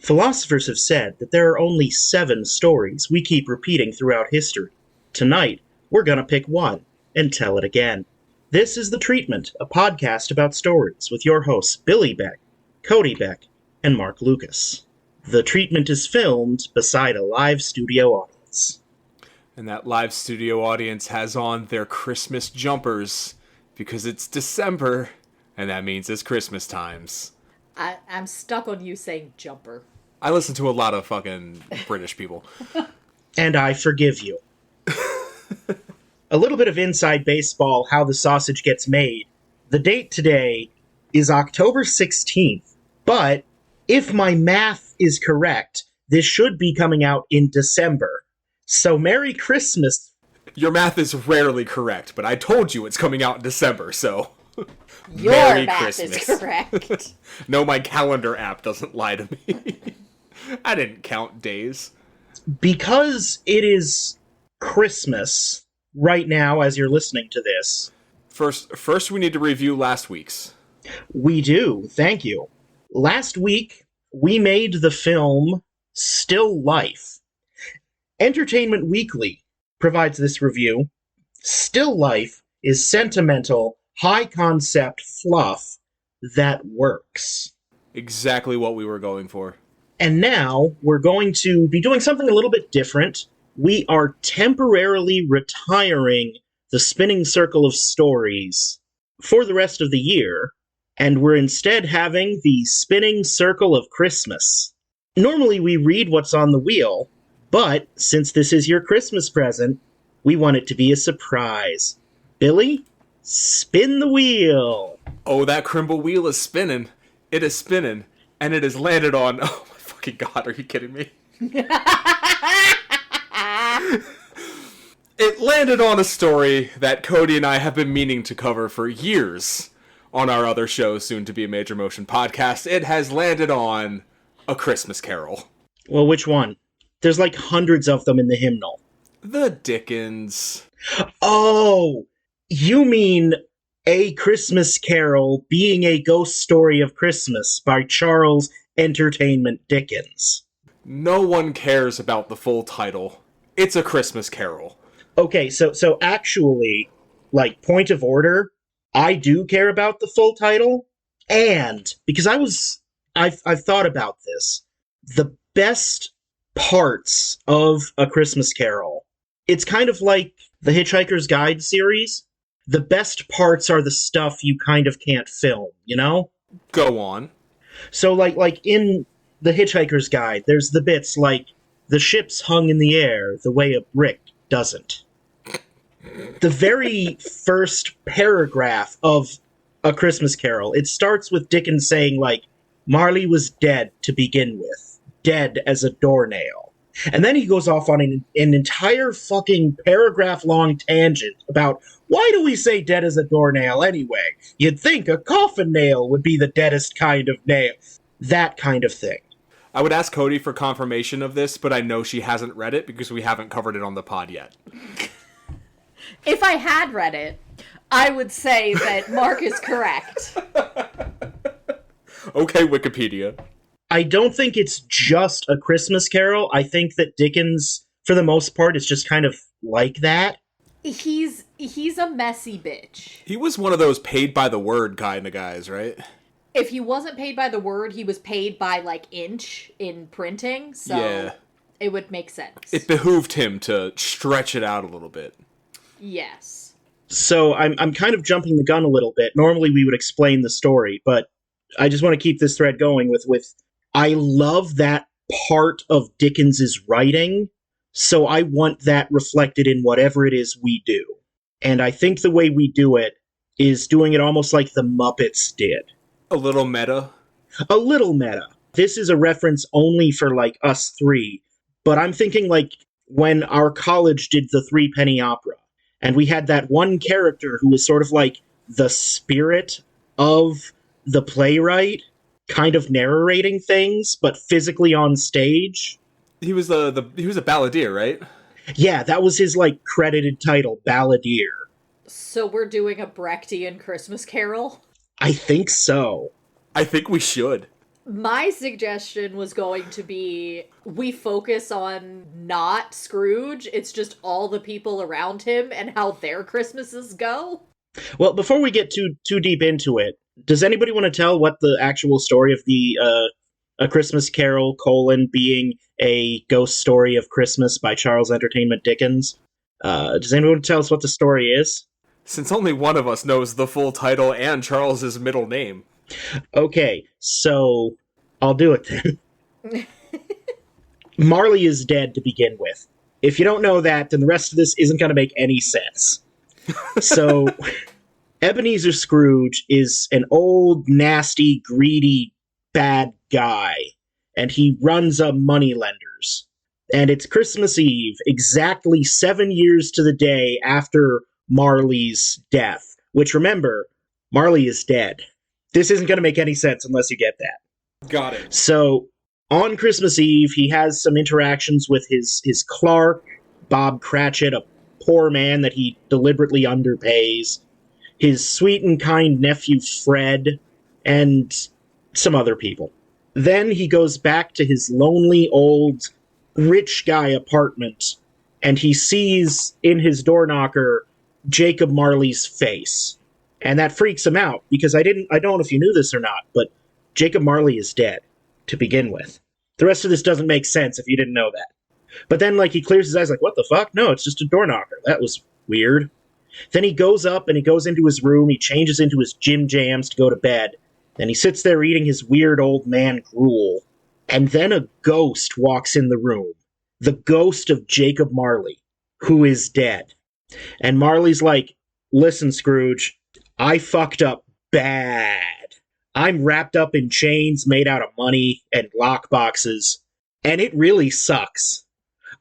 Philosophers have said that there are only 7 stories we keep repeating throughout history. Tonight, we're gonna pick one and tell it again. This is The Treatment, a podcast about stories with your hosts Billy Beck, Cody Beck, and Mark Lucas. The Treatment is filmed beside a live studio audience. And that live studio audience has on their Christmas jumpers because it's December, and that means it's Christmas times. I'm stuck on you saying jumper. I listen to a lot of fucking British people. And I forgive you. A little bit of inside baseball, how the sausage gets made. The date today is October 16th, but if my math is correct, this should be coming out in December. So Merry Christmas. Your math is rarely correct, but I told you it's coming out in December, so... Your Merry math Christmas. is correct. No, my calendar app doesn't lie to me. I didn't count days. Because it is Christmas right now as you're listening to this. First we need to review last week's. We do, thank you. Last week, we made the film Still Life. Entertainment Weekly provides this review. Still Life is sentimental, high-concept fluff that works. Exactly what we were going for. And now, we're going to be doing something a little bit different. We are temporarily retiring the spinning circle of stories for the rest of the year, and we're instead having the spinning circle of Christmas. Normally, we read what's on the wheel, but since this is your Christmas present, we want it to be a surprise. Billy, spin the wheel. Oh, that Crimble wheel is spinning. It is spinning, and it has landed on... Oh my fucking god, are you kidding me? It landed on a story that Cody and I have been meaning to cover for years on our other show, soon to be a Major Motion podcast. It has landed on A Christmas Carol. Well, which one? There's like hundreds of them in the hymnal. The Dickens. Oh, you mean A Christmas Carol being a ghost story of Christmas by Charles Entertainment Dickens. No one cares about the full title. It's A Christmas Carol. Okay, so actually, like, point of order, I do care about the full title, and because I've thought about this, the best parts of A Christmas Carol, it's kind of like the Hitchhiker's Guide series. The best parts are the stuff you kind of can't film, you know? Go on. So, like in the Hitchhiker's Guide, there's the bits like, the ship's hung in the air the way a brick doesn't. The very first paragraph of A Christmas Carol, it starts with Dickens saying, like, Marley was dead to begin with. Dead as a doornail. And then he goes off on an entire fucking paragraph-long tangent about, why do we say dead as a doornail anyway? You'd think a coffin nail would be the deadest kind of nail. That kind of thing. I would ask Cody for confirmation of this, but I know she hasn't read it because we haven't covered it on the pod yet. If I had read it, I would say that Mark is correct. Okay, Wikipedia. I don't think it's just A Christmas Carol. I think that Dickens, for the most part, is just kind of like that. He's a messy bitch. He was one of those paid by the word kind of guys, right? If he wasn't paid by the word, he was paid by, like, inch in printing, so yeah. It would make sense. It behooved him to stretch it out a little bit. Yes. So I'm kind of jumping the gun a little bit. Normally we would explain the story, but I just want to keep this thread going with I love that part of Dickens's writing, so I want that reflected in whatever it is we do. And I think the way we do it is doing it almost like the Muppets did. A little meta? A little meta. This is a reference only for, like, us three, but I'm thinking, like, when our college did the Three Penny Opera, and we had that one character who was sort of like the spirit of the playwright, kind of narrating things, but physically on stage. He was he was a balladeer, right? Yeah, that was his, like, credited title, balladeer. So we're doing a Brechtian Christmas Carol? I think so. I think we should. My suggestion was going to be we focus on not Scrooge, it's just all the people around him and how their Christmases go. Well, before we get too deep into it, does anybody want to tell what the actual story of the A Christmas Carol, being a ghost story of Christmas by Charles Entertainment Dickens? Does anyone tell us what the story is? Since only one of us knows the full title and Charles's middle name. Okay, so I'll do it then. Marley is dead to begin with. If you don't know that, then the rest of this isn't going to make any sense. So, Ebenezer Scrooge is an old, nasty, greedy, bad guy, and he runs a moneylenders. And it's Christmas Eve, exactly 7 years to the day after Marley's death. Which, remember, Marley is dead. This isn't going to make any sense unless you get that. Got it. So, on Christmas Eve, he has some interactions with his clerk, Bob Cratchit, a poor man that he deliberately underpays, his sweet and kind nephew Fred, and some other people. Then he goes back to his lonely old rich guy apartment, and he sees in his door knocker Jacob Marley's face. And that freaks him out, because I don't know if you knew this or not, but Jacob Marley is dead, to begin with. The rest of this doesn't make sense if you didn't know that. But then, he clears his eyes, what the fuck? No, it's just a door knocker. That was weird. Then he goes up and he goes into his room, he changes into his gym jams to go to bed, and he sits there eating his weird old man gruel. And then a ghost walks in the room. The ghost of Jacob Marley, who is dead. And Marley's like, listen, Scrooge, I fucked up bad. I'm wrapped up in chains made out of money and lockboxes, and it really sucks.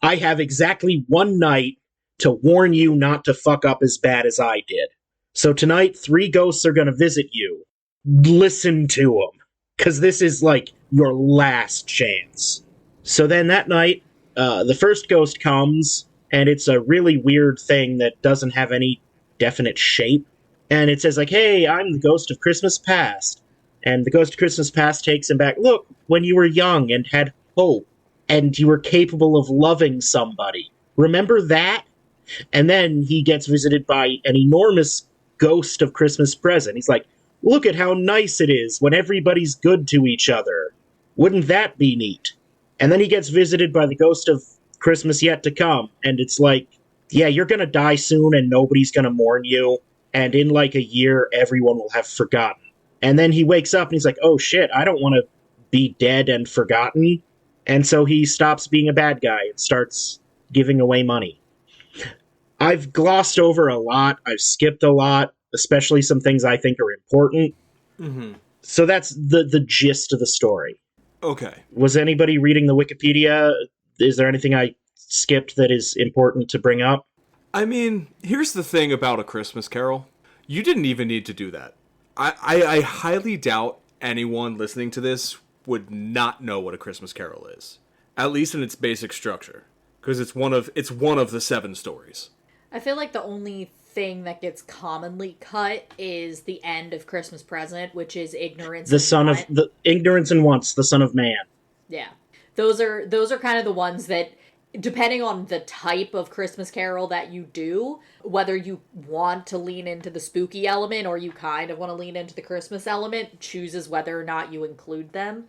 I have exactly one night to warn you not to fuck up as bad as I did. So tonight, 3 ghosts are going to visit you. Listen to them, because this is your last chance. So then that night, the first ghost comes, and it's a really weird thing that doesn't have any definite shape. And it says, hey, I'm the ghost of Christmas past. And the ghost of Christmas past takes him back. Look, when you were young and had hope, and you were capable of loving somebody. Remember that? And then he gets visited by an enormous ghost of Christmas present. He's like, look at how nice it is when everybody's good to each other. Wouldn't that be neat? And then he gets visited by the ghost of Christmas yet to come. And it's like, yeah, you're going to die soon and nobody's going to mourn you. And in a year, everyone will have forgotten. And then he wakes up and he's like, oh shit, I don't want to be dead and forgotten. And so he stops being a bad guy and starts giving away money. I've glossed over a lot. I've skipped a lot, especially some things I think are important. Mm-hmm. So that's the gist of the story. Okay. Was anybody reading the Wikipedia? Is there anything I skipped that is important to bring up? I mean, here's the thing about A Christmas Carol. You didn't even need to do that. I highly doubt anyone listening to this would not know what A Christmas Carol is, at least in its basic structure, because it's one of the 7 stories. I feel like the only thing that gets commonly cut is the end of Christmas Present, which is ignorance. The ignorance and wants, the Son of Man. Yeah, those are kind of the ones that, depending on the type of Christmas Carol that you do, whether you want to lean into the spooky element or you kind of want to lean into the Christmas element, chooses whether or not you include them.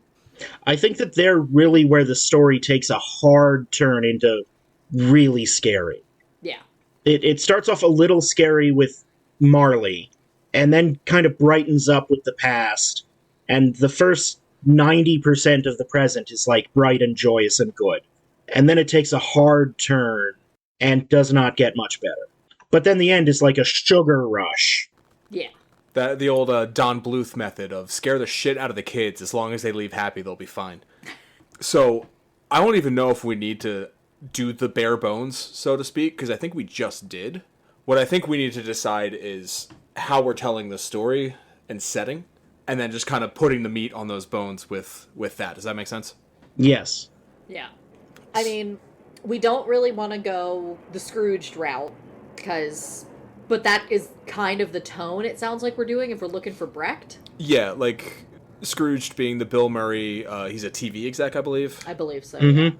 I think that they're really where the story takes a hard turn into really scary. Yeah. It starts off a little scary with Marley, and then kind of brightens up with the past, and the first 90% of the present is bright and joyous and good. And then it takes a hard turn and does not get much better. But then the end is like a sugar rush. Yeah. The old Don Bluth method of scare the shit out of the kids. As long as they leave happy, they'll be fine. So, I don't even know if we need to do the bare bones, so to speak, because I think we just did. What I think we need to decide is how we're telling the story and setting, and then just kind of putting the meat on those bones with that. Does that make sense? Yes. Yeah. I mean, we don't really want to go the Scrooged route, but that is kind of the tone it sounds like we're doing if we're looking for Brecht. Yeah, Scrooge being the Bill Murray, he's a TV exec, I believe. I believe so. Mm-hmm. Yeah.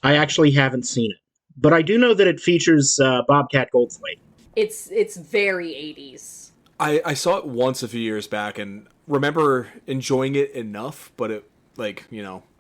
I actually haven't seen it, but I do know that it features Bobcat Goldthwait. It's very 80s. I saw it once a few years back and remember enjoying it enough, but it, like,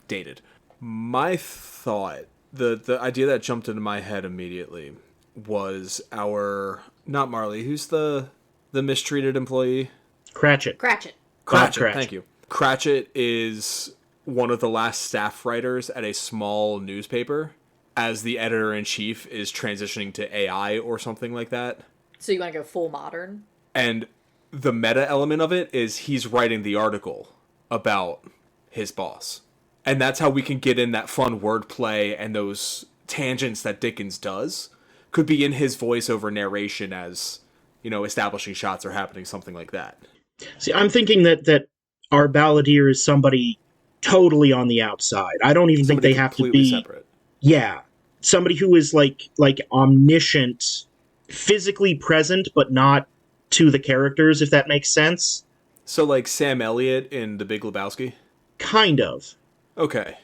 dated. My thought, the idea that jumped into my head immediately was not Marley, who's the mistreated employee? Cratchit. Cratchit. Cratchit. Thank you. Cratchit is one of the last staff writers at a small newspaper, as the editor-in-chief is transitioning to AI or something like that. So you want to go full modern? And the meta element of it is he's writing the article about his boss. And that's how we can get in that fun wordplay and those tangents that Dickens does. Could be in his voiceover narration as, establishing shots are happening, something like that. See, I'm thinking that our balladeer is somebody totally on the outside. I don't even think they have to be separate. Yeah. Somebody who is like omniscient, physically present, but not to the characters, if that makes sense. So like Sam Elliott in The Big Lebowski? Kind of. Okay.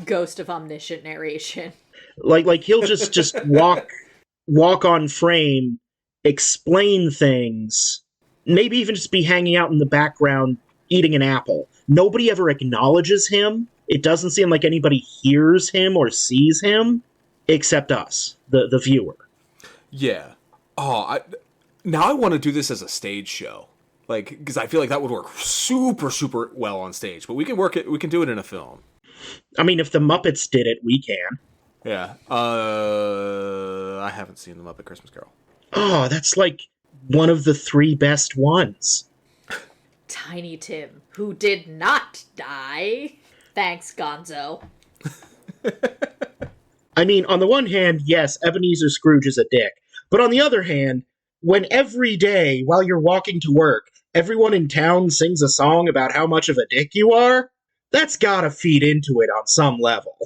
Ghost of omniscient narration. Like he'll just walk on frame, explain things, maybe even just be hanging out in the background eating an apple. Nobody ever acknowledges him. It doesn't seem like anybody hears him or sees him, except us, the viewer. Yeah. Oh, now I want to do this as a stage show. Like, because I feel like that would work super, super well on stage. But we can do it in a film. I mean, if the Muppets did it, we can. Yeah. I haven't seen The Muppet Christmas Carol. Oh, that's like one of the 3 best ones. Tiny Tim, who did not die. Thanks, Gonzo. I mean, on the one hand, yes, Ebenezer Scrooge is a dick. But on the other hand, when every day, while you're walking to work, everyone in town sings a song about how much of a dick you are, that's gotta feed into it on some level.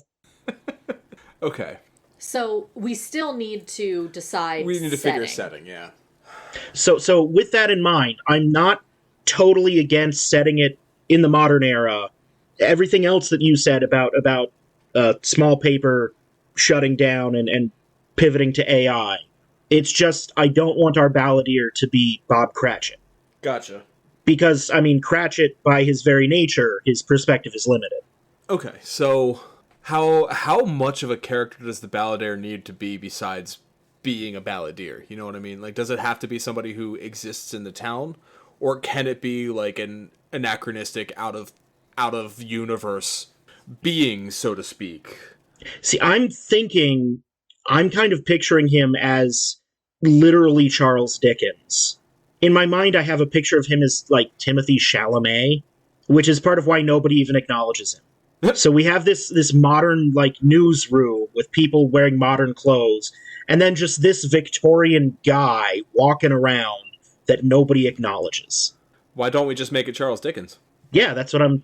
Okay. So we still need to decide. We need to figure setting, yeah. So with that in mind, I'm not totally against setting it in the modern era. Everything else that you said about small paper shutting down and pivoting to AI. It's just, I don't want our balladeer to be Bob Cratchit. Gotcha. Because, I mean, Cratchit, by his very nature, his perspective is limited. Okay, so how much of a character does the balladeer need to be besides being a balladeer? You know what I mean? Like, does it have to be somebody who exists in the town? Or can it be like an anachronistic, out of universe being, so to speak? See, I'm kind of picturing him as literally Charles Dickens. In my mind, I have a picture of him as, like, Timothée Chalamet, which is part of why nobody even acknowledges him. So we have this modern, like, newsroom with people wearing modern clothes, and then just this Victorian guy walking around that nobody acknowledges. Why don't we just make it Charles Dickens? Yeah, that's what I'm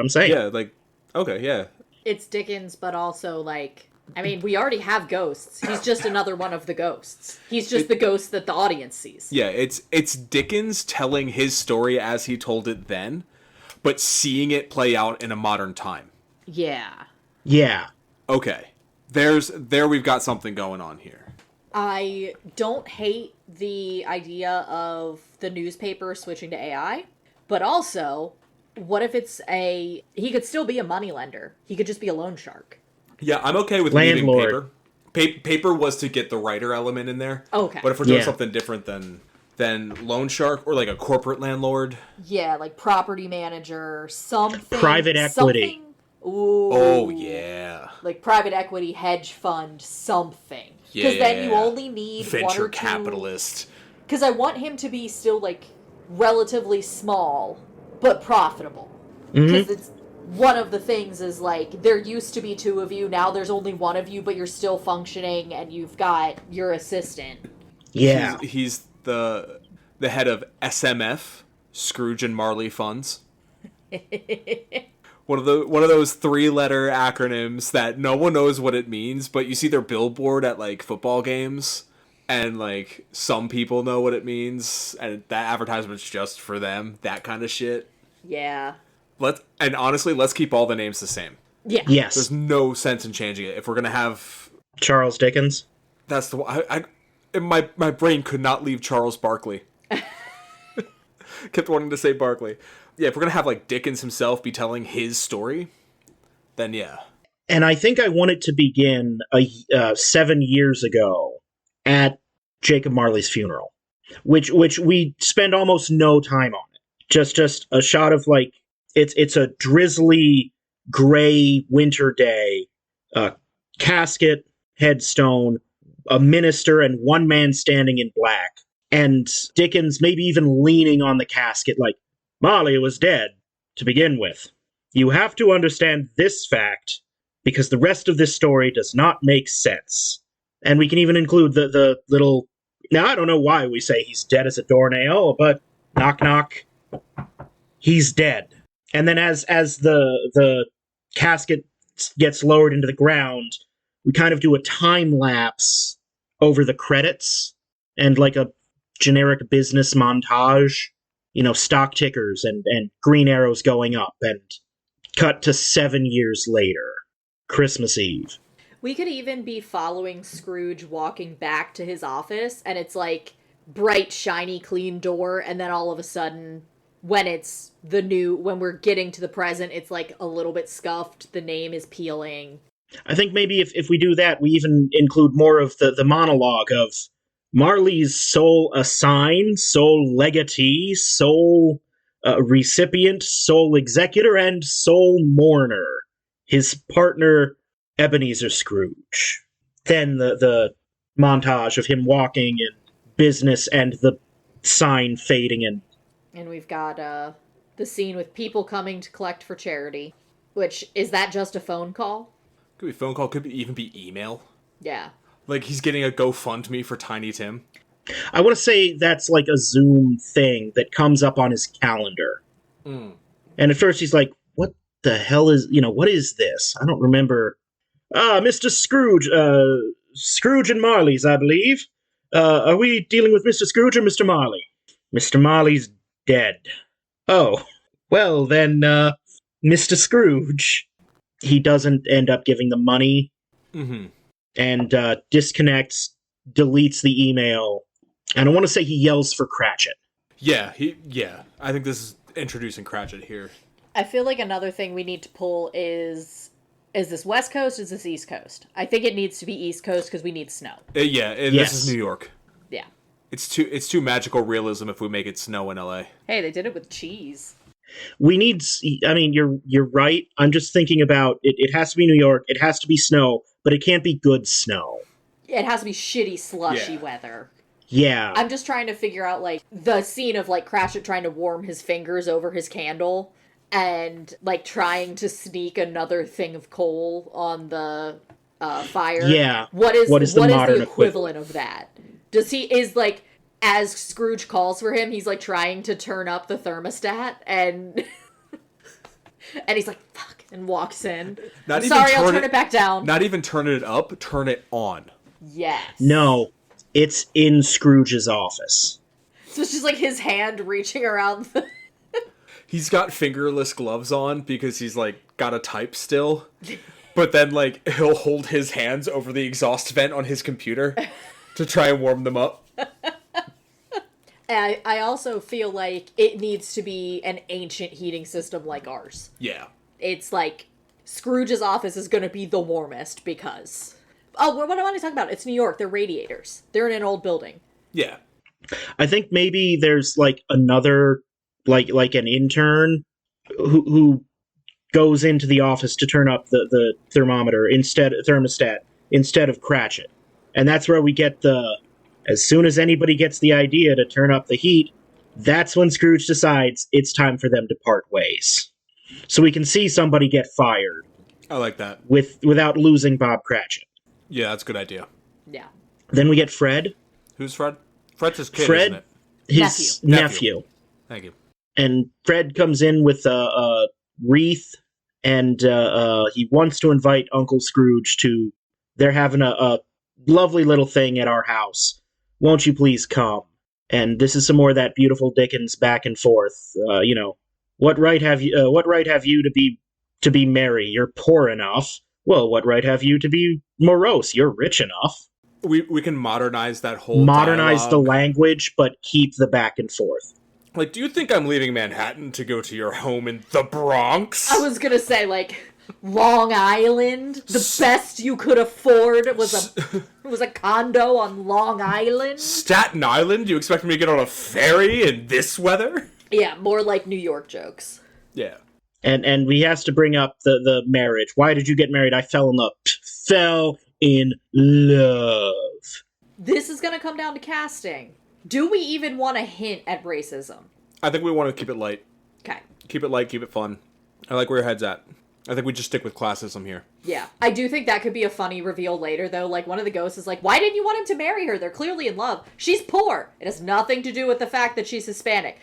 saying. Yeah, like, okay, yeah. It's Dickens, but also, like, I mean, we already have ghosts. He's just another one of the ghosts. He's just the ghost that the audience sees. Yeah, it's Dickens telling his story as he told it then, but seeing it play out in a modern time. Yeah. Yeah. Okay. There we've got something going on here. I don't hate the idea of the newspaper switching to AI, but also, what if he could still be a moneylender. He could just be a loan shark. Yeah, I'm okay with Landlord. leaving paper. Paper was to get the writer element in there. Okay. But if we're doing something different than loan shark or like a corporate landlord. Yeah, like property manager, something. Private equity. Something. Ooh. Oh, yeah. Like private equity, hedge fund, something. Yeah. Because then you only need venture one or two. capitalist. Because I want him to be still, like, relatively small, but profitable. Because it's one of the things is, like, there used to be 2 of you, now there's only 1 of you, but you're still functioning, and you've got your assistant. Yeah. He's the head of SMF, Scrooge and Marley Funds. One of those 3-letter acronyms that no one knows what it means, but you see their billboard at, like, football games, and, like, some people know what it means, and that advertisement's just for them, that kind of shit. Yeah. Honestly, let's keep all the names the same. Yeah. Yes. There's no sense in changing it. If we're gonna have Charles Dickens. that's the one. My brain could not leave Charles Barkley. Kept wanting to say Barkley. Yeah, if we're gonna have like Dickens himself be telling his story, then yeah. And I think I want it to begin 7 years ago at Jacob Marley's funeral, which we spend almost no time on it. Just a shot of like it's a drizzly gray winter day, casket, headstone, a minister, and one man standing in black, and Dickens maybe even leaning on the casket like, Marley was dead to begin with. You have to understand this fact, because the rest of this story does not make sense. And we can even include the little... Now, I don't know why we say he's dead as a doornail, but knock knock, he's dead. And then as the casket gets lowered into the ground, we kind of do a time lapse over the credits and like a generic business montage, stock tickers and green arrows going up, and cut to 7 years later, Christmas Eve. We could even be following Scrooge walking back to his office, and it's like bright, shiny, clean door, and then all of a sudden, when we're getting to the present, it's like a little bit scuffed, the name is peeling. I think maybe if we do that, we even include more of the monologue of Marley's sole assign, sole legatee, sole recipient, sole executor, and sole mourner, his partner Ebenezer Scrooge. Then the montage of him walking and business and the sign fading in. And we've got the scene with people coming to collect for charity, which, is that just a phone call? Could be phone call, could even be email. Yeah. Like he's getting a GoFundMe for Tiny Tim. I want to say that's like a Zoom thing that comes up on his calendar. Mm. And at first he's like, what the hell is, what is this? I don't remember. Mr. Scrooge, Scrooge and Marley's, I believe. Are we dealing with Mr. Scrooge or Mr. Marley? Mr. Marley's dead. Oh, well then, Mr. Scrooge. He doesn't end up giving the money. Mm-hmm. And disconnects, deletes the email. And I want to say he yells for Cratchit. Yeah, I think this is introducing Cratchit here. I feel like another thing we need to pull is this West Coast, is this East Coast? I think it needs to be East Coast because we need snow. This is New York. Yeah. It's too magical realism if we make it snow in LA. Hey, they did it with cheese. We need, you're right. I'm just thinking about it. It has to be New York. It has to be snow, but it can't be good snow. It has to be shitty, slushy weather. Yeah. I'm just trying to figure out, like, the scene of, like, Cratchit trying to warm his fingers over his candle and, like, trying to sneak another thing of coal on the fire. Yeah. What is the modern equivalent of that? As Scrooge calls for him, he's, like, trying to turn up the thermostat, and and he's like, fuck, and walks in. I'll turn it back down. Not even turn it up, turn it on. Yes. No, it's in Scrooge's office. So it's just, like, his hand reaching around the... He's got fingerless gloves on because he's, like, gotta type still. But then, like, he'll hold his hands over the exhaust vent on his computer to try and warm them up. I also feel like it needs to be an ancient heating system like ours. Yeah. It's like, Scrooge's office is going to be the warmest because... Oh, what am I talking about? It's New York. They're radiators. They're in an old building. Yeah. I think maybe there's, like, another, like an intern who goes into the office to turn up the thermostat instead of Cratchit. And that's where we get as soon as anybody gets the idea to turn up the heat, that's when Scrooge decides it's time for them to part ways. So we can see somebody get fired. I like that. Without losing Bob Cratchit. Yeah, that's a good idea. Yeah. Then we get Fred. Who's Fred? Fred's his kid, Fred, isn't it? His nephew. Thank you. And Fred comes in with a wreath, and he wants to invite Uncle Scrooge to... They're having a lovely little thing at our house. Won't you please come? And this is some more of that beautiful Dickens back and forth. What right have you? What right have you to be merry? You're poor enough. Well, what right have you to be morose? You're rich enough. We can modernize that whole Modernize the dialogue. language, but keep the back and forth. Like, do you think I'm leaving Manhattan to go to your home in the Bronx? I was gonna say, like, Long Island. The best you could afford was a condo on Long Island. Staten Island? You expect me to get on a ferry in this weather? Yeah, more like New York jokes. Yeah. And we has to bring up the marriage. Why did you get married? I fell in love. This is gonna come down to casting. Do we even want to hint at racism? I think we want to keep it light. Okay. Keep it light, keep it fun. I like where your head's at. I think we just stick with classism here. Yeah. I do think that could be a funny reveal later, though. Like, one of the ghosts is like, why didn't you want him to marry her? They're clearly in love. She's poor. It has nothing to do with the fact that she's Hispanic.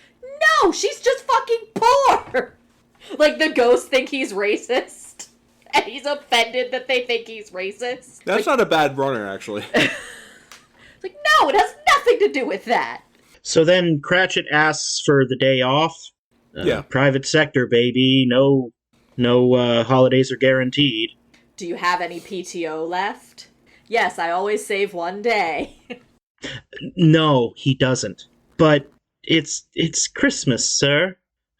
No, she's just fucking poor! Like, the ghosts think he's racist. And he's offended that they think he's racist. That's not a bad runner, actually. Like, no, it has nothing to do with that. So then Cratchit asks for the day off. Yeah. Private sector, baby. No holidays are guaranteed. Do you have any PTO left? Yes, I always save one day. No, he doesn't. But it's Christmas, sir.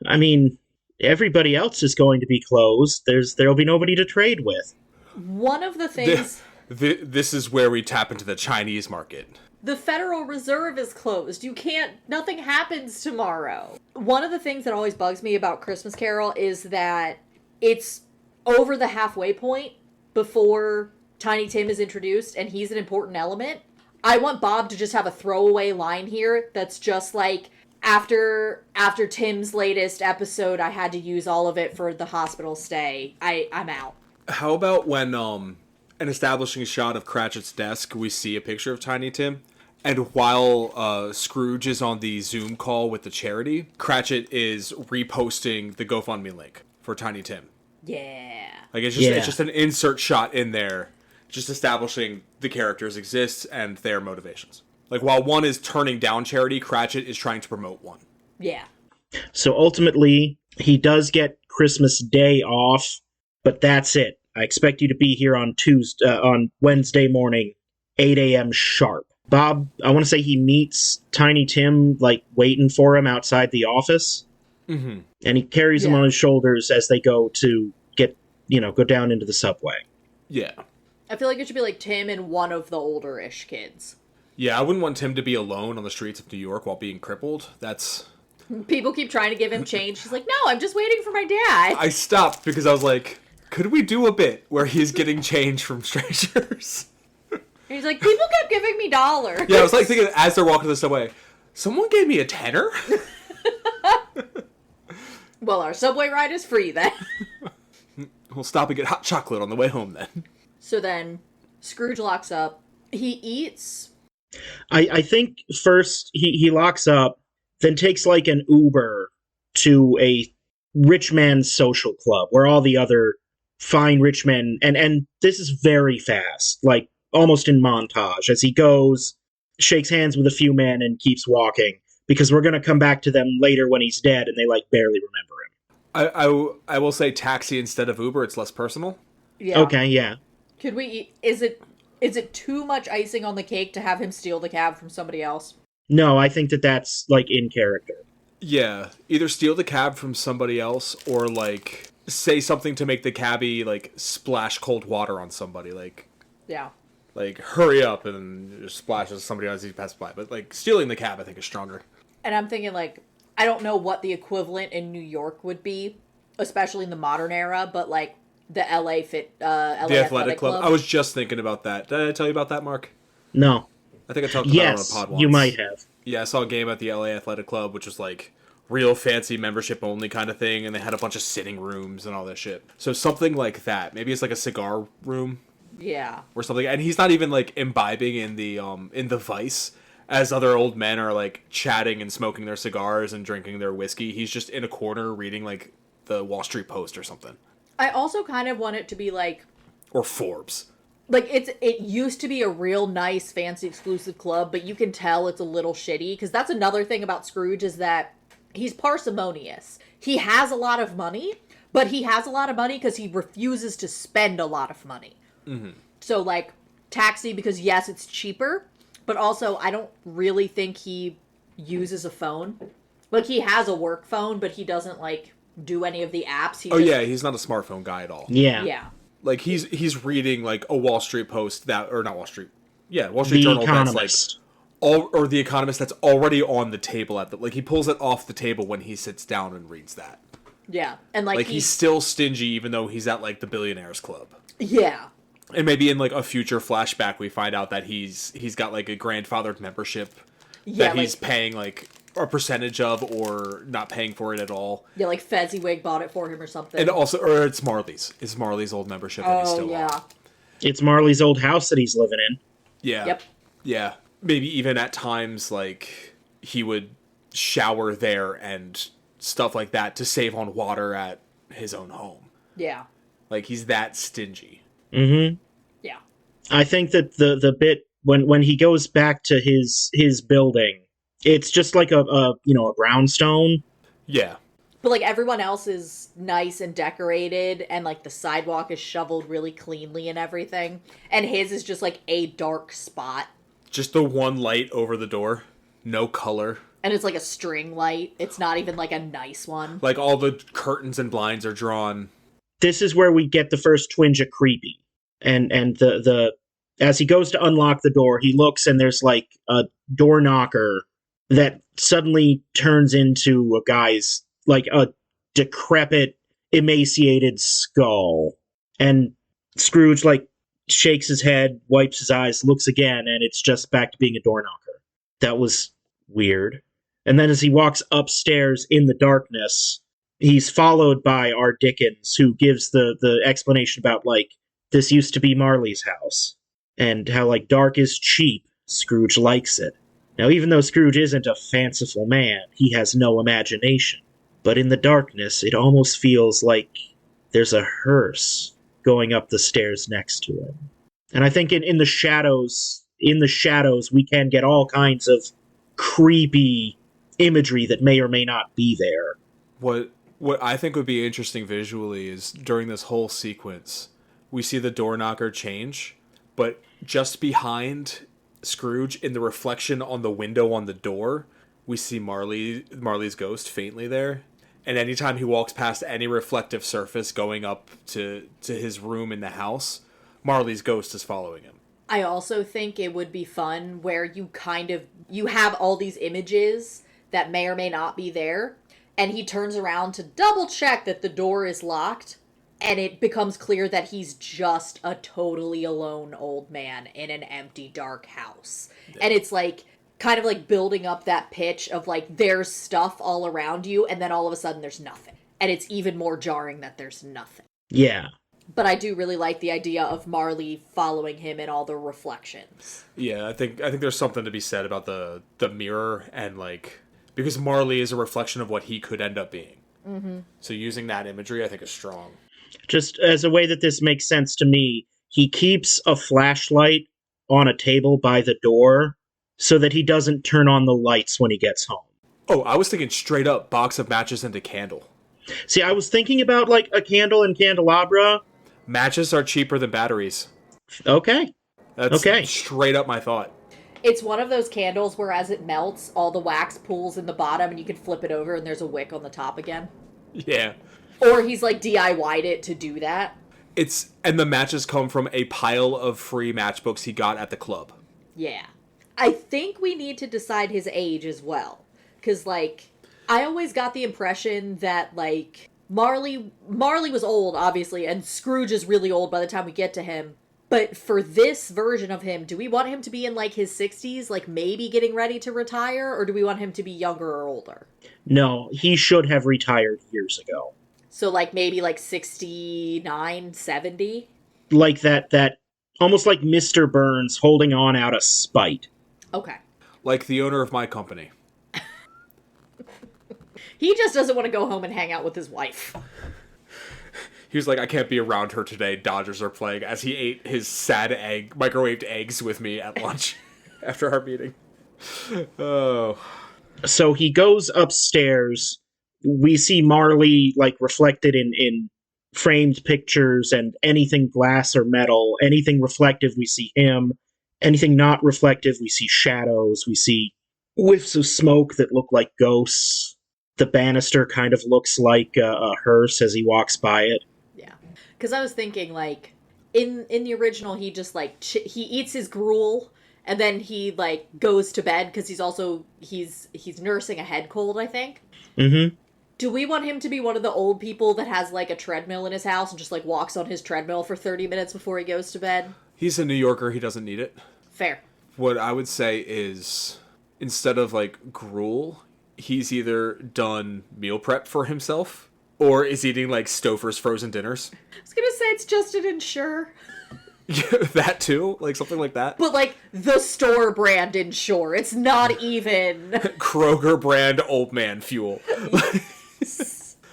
I mean, everybody else is going to be closed. There'll be nobody to trade with. One of the things... This is where we tap into the Chinese market. The Federal Reserve is closed. Nothing happens tomorrow. One of the things that always bugs me about Christmas Carol is that it's over the halfway point before Tiny Tim is introduced, and he's an important element. I want Bob to just have a throwaway line here that's just like, after Tim's latest episode, I had to use all of it for the hospital stay. I'm out. How about when, an establishing shot of Cratchit's desk, we see a picture of Tiny Tim, and while Scrooge is on the Zoom call with the charity, Cratchit is reposting the GoFundMe link for Tiny Tim. Yeah. Like, it's just an insert shot in there, just establishing the characters exist and their motivations. Like, while one is turning down charity, Cratchit is trying to promote one. Yeah. So ultimately, he does get Christmas Day off, but that's it. I expect you to be here on Wednesday morning, 8 a.m. sharp. Bob, I want to say he meets Tiny Tim, like, waiting for him outside the office. Mm-hmm. And he carries him on his shoulders as they go to go down into the subway. Yeah. I feel like it should be like Tim and one of the older-ish kids. Yeah, I wouldn't want Tim to be alone on the streets of New York while being crippled. That's... People keep trying to give him change. He's like, no, I'm just waiting for my dad. I stopped because I was like, could we do a bit where he's getting change from strangers? He's like, people kept giving me dollars. Yeah, I was like thinking as they're walking to the subway, someone gave me a tenner? Well, our subway ride is free then. We'll stop and get hot chocolate on the way home then. So then, Scrooge locks up. He eats. I think first he locks up, then takes like an Uber to a rich man's social club where all the other fine rich men, and this is very fast, like almost in montage, as he goes, shakes hands with a few men and keeps walking, because we're going to come back to them later when he's dead and they like barely remember him. I will say taxi instead of Uber, it's less personal. Yeah. Okay, yeah. Could we eat? Is it too much icing on the cake to have him steal the cab from somebody else? No, I think that's like in character. Yeah, either steal the cab from somebody else or like say something to make the cabbie like splash cold water on somebody, like hurry up and just splashes somebody as he passes by. But like stealing the cab, I think is stronger. And I'm thinking like, I don't know what the equivalent in New York would be, especially in the modern era, but like the LA Athletic Club. I was just thinking about that. Did I tell you about that, Mark? No. I think I talked about it on a pod once. You might have. Yeah, I saw a game at the LA Athletic Club, which was like real fancy membership only kind of thing, and they had a bunch of sitting rooms and all that shit. So something like that. Maybe it's like a cigar room. Yeah. Or something. And he's not even like imbibing in the vice as other old men are like chatting and smoking their cigars and drinking their whiskey. He's just in a corner reading like the Wall Street Post or something. I also kind of want it to be like... Or Forbes. Like, it used to be a real nice, fancy, exclusive club, but you can tell it's a little shitty, because that's another thing about Scrooge, is that he's parsimonious. He has a lot of money, but he has a lot of money because he refuses to spend a lot of money. Mm-hmm. So, like, taxi, because yes, it's cheaper, but also I don't really think he uses a phone. Like, he has a work phone, but he doesn't, like, do any of the apps. He's not a smartphone guy at all. Yeah. Like, he's reading, like, a Wall Street Post or not Wall Street. Yeah, Wall Street Journal Economist. that's, like, or The Economist that's already on the table like, he pulls it off the table when he sits down and reads that. Yeah. And, like, he's still stingy even though he's at, like, the Billionaires Club. Yeah. And maybe in, like, a future flashback we find out that he's got, like, a grandfathered membership that he's paying, like, a percentage of or not paying for it at all. Yeah, like Fezziwig bought it for him or something. And also, or it's Marley's. It's Marley's old membership that he's still on. It's Marley's old house that he's living in. Yeah. Yep. Yeah. Maybe even at times, like, he would shower there and stuff like that to save on water at his own home. Yeah. Like, he's that stingy. Mm-hmm. Yeah. I think that the bit when he goes back to his building, it's just like a brownstone. Yeah. But, like, everyone else is nice and decorated, and, like, the sidewalk is shoveled really cleanly and everything. And his is just, like, a dark spot. Just the one light over the door. No color. And it's, like, a string light. It's not even, like, a nice one. Like, all the curtains and blinds are drawn. This is where we get the first twinge of creepy. And the as he goes to unlock the door, he looks and there's, like, a door knocker that suddenly turns into a guy's, like, a decrepit, emaciated skull. And Scrooge, like, shakes his head, wipes his eyes, looks again, and it's just back to being a door knocker. That was weird. And then as he walks upstairs in the darkness, he's followed by our Dickens, who gives the explanation about, like, this used to be Marley's house. And how, like, dark is cheap. Scrooge likes it. Now, even though Scrooge isn't a fanciful man, he has no imagination. But in the darkness, it almost feels like there's a hearse going up the stairs next to him. And I think in the shadows, we can get all kinds of creepy imagery that may or may not be there. What I think would be interesting visually is during this whole sequence, we see the door knocker change, but just behind Scrooge, in the reflection on the window on the door, we see Marley's ghost faintly there. And anytime he walks past any reflective surface going up to his room in the house, Marley's ghost is following him. I also think it would be fun where you have all these images that may or may not be there, and he turns around to double check that the door is locked, and it becomes clear that he's just a totally alone old man in an empty, dark house. Yeah. And it's like, kind of like building up that pitch of like, there's stuff all around you, and then all of a sudden there's nothing. And it's even more jarring that there's nothing. Yeah. But I do really like the idea of Marley following him in all the reflections. Yeah, I think there's something to be said about the mirror, and like, because Marley is a reflection of what he could end up being. Mm-hmm. So using that imagery, I think, is strong. Just as a way that this makes sense to me, he keeps a flashlight on a table by the door so that he doesn't turn on the lights when he gets home. Oh, I was thinking straight up box of matches and a candle. See, I was thinking about like a candle and candelabra. Matches are cheaper than batteries. Okay. That's straight up my thought. It's one of those candles where as it melts, all the wax pools in the bottom and you can flip it over and there's a wick on the top again. Yeah. Or he's like DIY'd it to do that. And the matches come from a pile of free matchbooks he got at the club. Yeah. I think we need to decide his age as well. Because, like, I always got the impression that, like, Marley was old, obviously, and Scrooge is really old by the time we get to him. But for this version of him, do we want him to be in, like, his 60s, like, maybe getting ready to retire? Or do we want him to be younger or older? No, he should have retired years ago. So, like, maybe, like, 69, 70? Like that almost like Mr. Burns holding on out of spite. Okay. Like the owner of my company. He just doesn't want to go home and hang out with his wife. He was like, I can't be around her today. Dodgers are playing, as he ate his sad microwaved eggs with me at lunch after our meeting. Oh. So he goes upstairs. We see Marley, like, reflected in framed pictures, and anything glass or metal, anything reflective, we see him. Anything not reflective, we see shadows. We see whiffs of smoke that look like ghosts. The banister kind of looks like a hearse as he walks by it. Yeah. Because I was thinking, like, in the original, he just, like, he eats his gruel, and then he, like, goes to bed, because he's nursing a head cold, I think. Mm-hmm. Do we want him to be one of the old people that has, like, a treadmill in his house and just, like, walks on his treadmill for 30 minutes before he goes to bed? He's a New Yorker. He doesn't need it. Fair. What I would say is, instead of, like, gruel, he's either done meal prep for himself or is eating, like, Stouffer's frozen dinners. I was gonna say it's just an Ensure. That too? Like, something like that? But, like, the store brand Ensure. It's not even... Kroger brand old man fuel.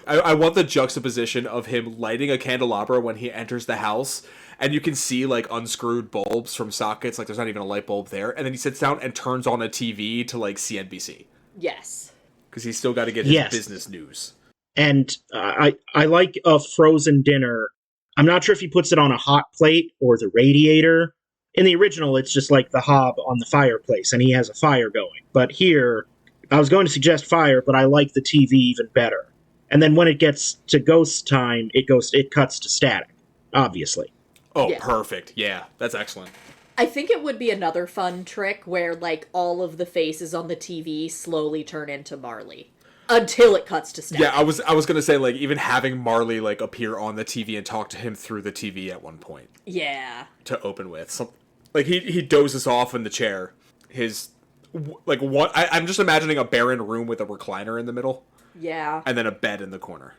I want the juxtaposition of him lighting a candelabra when he enters the house, and you can see, like, unscrewed bulbs from sockets, like there's not even a light bulb there, and then he sits down and turns on a TV to, like, CNBC. Yes. Because he's still got to get his business news. And I like a frozen dinner. I'm not sure if he puts it on a hot plate or the radiator. In the original, it's just like the hob on the fireplace, and he has a fire going. But here, I was going to suggest fire, but I like the TV even better. And then when it gets to ghost time, it cuts to static, obviously. Oh, yeah. Perfect. Yeah, that's excellent. I think it would be another fun trick where, like, all of the faces on the TV slowly turn into Marley. Until it cuts to static. Yeah, I was gonna say, like, even having Marley, like, appear on the TV and talk to him through the TV at one point. Yeah. To open with. So, like, he dozes off in the chair. His, like, what... I'm just imagining a barren room with a recliner in the middle. Yeah. And then a bed in the corner.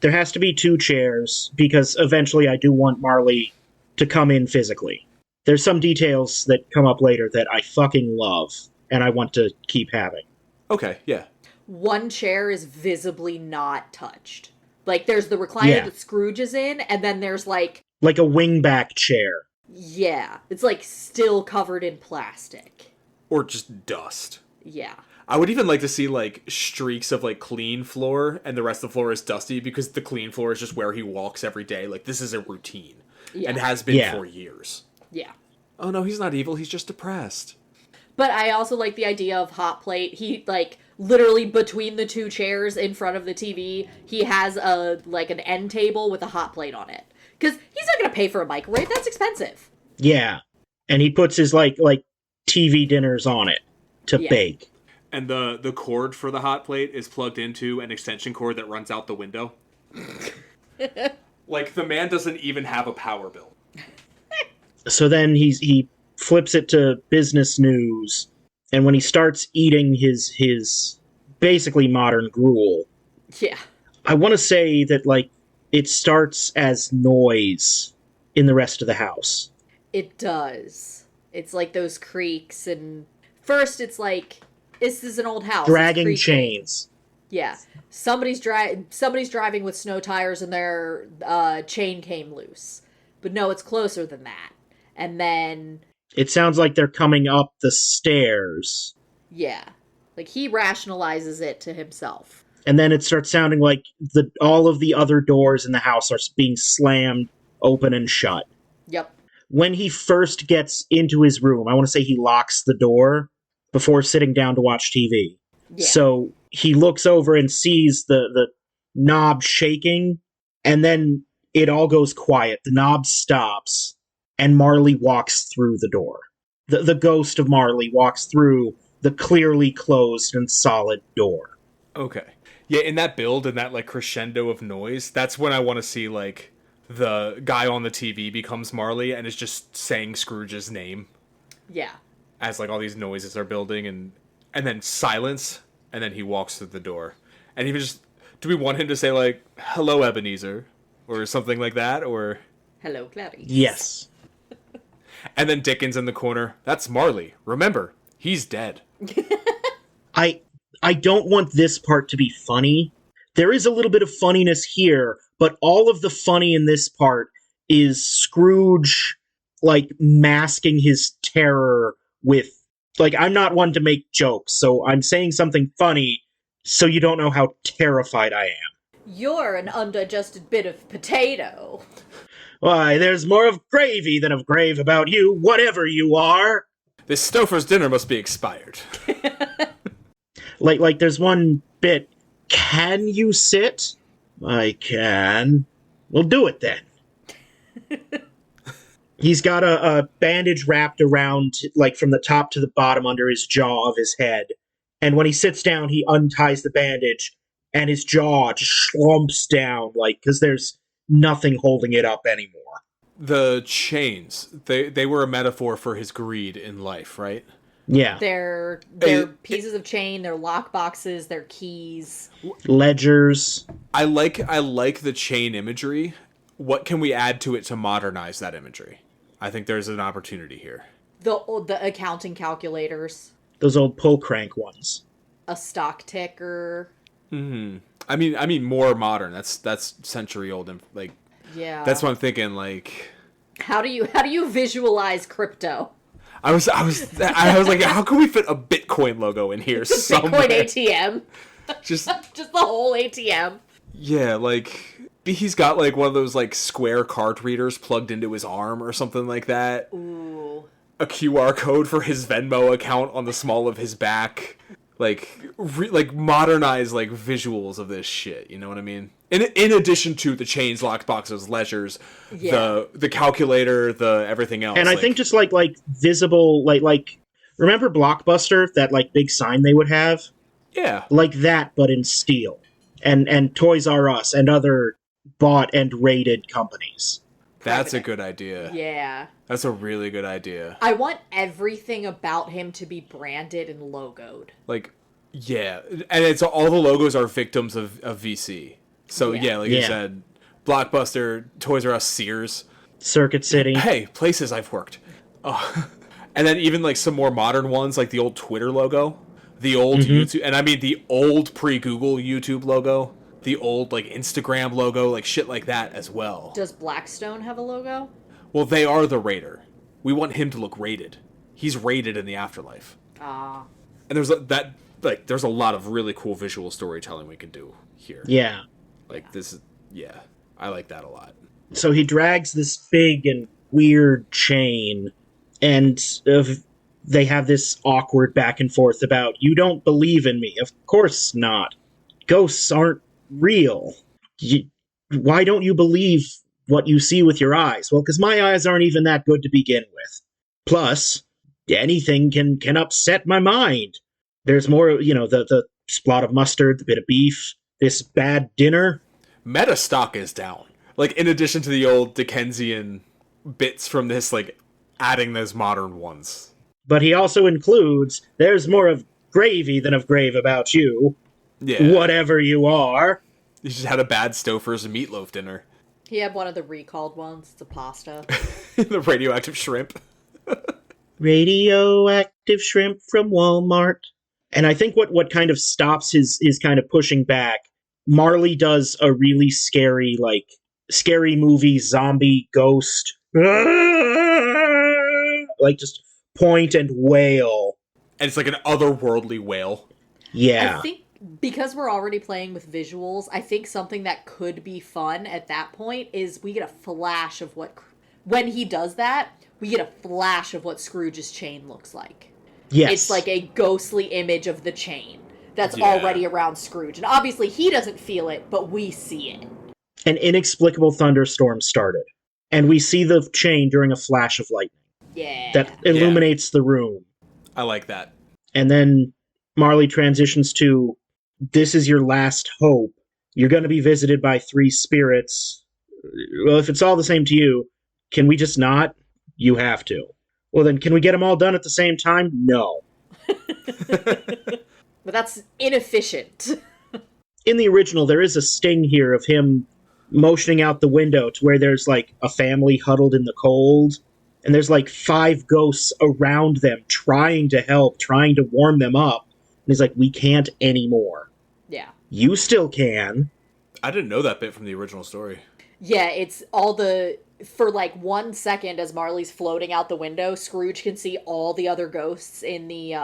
There has to be 2 chairs, because eventually I do want Marley to come in physically. There's some details that come up later that I fucking love, and I want to keep having. Okay, yeah. One chair is visibly not touched. Like, there's the recliner that Scrooge is in, and then there's, like... Like a wingback chair. Yeah. It's, like, still covered in plastic. Or just dust. Yeah. I would even like to see, like, streaks of, like, clean floor, and the rest of the floor is dusty, because the clean floor is just where he walks every day. Like, this is a routine. Yeah. And has been for years. Yeah. Oh, no, he's not evil. He's just depressed. But I also like the idea of hot plate. He, like, literally between the 2 chairs in front of the TV, he has an end table with a hot plate on it. Because he's not going to pay for a microwave. That's expensive. Yeah. And he puts his, like TV dinners on it to bake. And the cord for the hot plate is plugged into an extension cord that runs out the window. Like, the man doesn't even have a power bill. So then he flips it to business news, and when he starts eating his basically modern gruel... Yeah. I want to say that, like, it starts as noise in the rest of the house. It does. It's like those creaks, and... First, it's like... This is an old house. Dragging chains. Yeah. Somebody's driving with snow tires and their chain came loose. But no, it's closer than that. And then... It sounds like they're coming up the stairs. Yeah. Like, he rationalizes it to himself. And then it starts sounding like all of the other doors in the house are being slammed open and shut. Yep. When he first gets into his room, I want to say he locks the door before sitting down to watch TV. Yeah. So he looks over and sees the knob shaking, and then it all goes quiet. The knob stops, and Marley walks through the door. The ghost of Marley walks through the clearly closed and solid door. Okay. Yeah, in that build, in that, like, crescendo of noise, that's when I want to see, like, the guy on the TV becomes Marley and is just saying Scrooge's name. Yeah. As, like, all these noises are building, and then silence, and then he walks through the door. And even just... Do we want him to say, like, hello, Ebenezer? Or something like that, or... Hello, Clarice. Yes. And then Dickens in the corner. That's Marley. Remember, he's dead. I don't want this part to be funny. There is a little bit of funniness here, but all of the funny in this part is Scrooge, like, masking his terror with Like, I'm not one to make jokes, so I'm saying something funny so you don't know how terrified I am. You're an undigested bit of potato. Why, there's more of gravy than of grave about you, whatever you are. This Stouffer's dinner must be expired. Like, there's one bit. Can you sit? I can. Well, do it then. He's got a bandage wrapped around, like, from the top to the bottom under his jaw of his head. And when he sits down, he unties the bandage, and his jaw just slumps down, like, because there's nothing holding it up anymore. The chains, they were a metaphor for his greed in life, right? Yeah. They're pieces of chain, they're lock boxes, they're keys. Ledgers. I like the chain imagery. What can we add to it to modernize that imagery? I think there's an opportunity here. The accounting calculators. Those old pull crank ones. A stock ticker. Mm-hmm. I mean more modern. That's century old. Like, yeah. That's what I'm thinking. Like, how do you visualize crypto? I was like, how can we fit a Bitcoin logo in here? Somewhere? Bitcoin ATM. Just the whole ATM. Yeah, like he's got like one of those like square card readers plugged into his arm or something like that. Ooh. A QR code for his Venmo account on the small of his back. Like modernize like visuals of this shit. You know what I mean? In addition to the chains, lockboxes, ledgers, the calculator, the everything else. And I think just like visible, like remember Blockbuster, that like big sign they would have? Yeah. Like that, but in steel. And Toys R Us and other bought and rated companies. That's a good idea. Yeah. That's a really good idea. I want everything about him to be branded and logoed. Like, yeah. And it's all the logos are victims of VC. So, like you said, Blockbuster, Toys R Us, Sears. Circuit City. Hey, places I've worked. And then even like some more modern ones, like the old Twitter logo. The old YouTube, and I mean the old pre-Google YouTube logo. The old like Instagram logo, like shit like that as well. Does Blackstone have a logo? Well, they are the raider. We want him to look rated. He's rated in the afterlife. Ah. And there's a lot of really cool visual storytelling we can do here. Yeah. Like this is, I like that a lot. So he drags this big and weird chain, and they have this awkward back and forth about, you don't believe in me. Of course not. Ghosts aren't real. Why don't you believe what you see with your eyes? Well, because my eyes aren't even that good to begin with. Plus, anything can upset my mind. There's more, the splot of mustard, the bit of beef, this bad dinner. Meta stock is down. Like, in addition to the old Dickensian bits from this, like, adding those modern ones. But he also includes, there's more of gravy than of grave about you. Yeah. Whatever you are. He just had a bad Stouffer's meatloaf dinner. He had one of the recalled ones. It's a pasta. The radioactive shrimp. Radioactive shrimp from Walmart. And I think what kind of stops his kind of pushing back, Marley does a really scary movie, zombie, ghost. Like, just point and wail. And it's like an otherworldly wail. Yeah. I think because we're already playing with visuals, I think something that could be fun at that point is we get a flash of when he does that, we get a flash of what Scrooge's chain looks like. Yes. It's like a ghostly image of the chain that's already around Scrooge. And obviously he doesn't feel it, but we see it. An inexplicable thunderstorm started. And we see the chain during a flash of lightning. Yeah. That illuminates the room. I like that. And then Marley transitions to, this is your last hope. You're going to be visited by 3 spirits. Well, if it's all the same to you, can we just not? You have to. Well, then, can we get them all done at the same time? No. But that's inefficient. In the original, there is a sting here of him motioning out the window to where there's, like, a family huddled in the cold, and there's, like, 5 ghosts around them trying to help, trying to warm them up. And he's like, we can't anymore. Yeah. You still can. I didn't know that bit from the original story. Yeah, it's all the for like 1 second as Marley's floating out the window, Scrooge can see all the other ghosts in the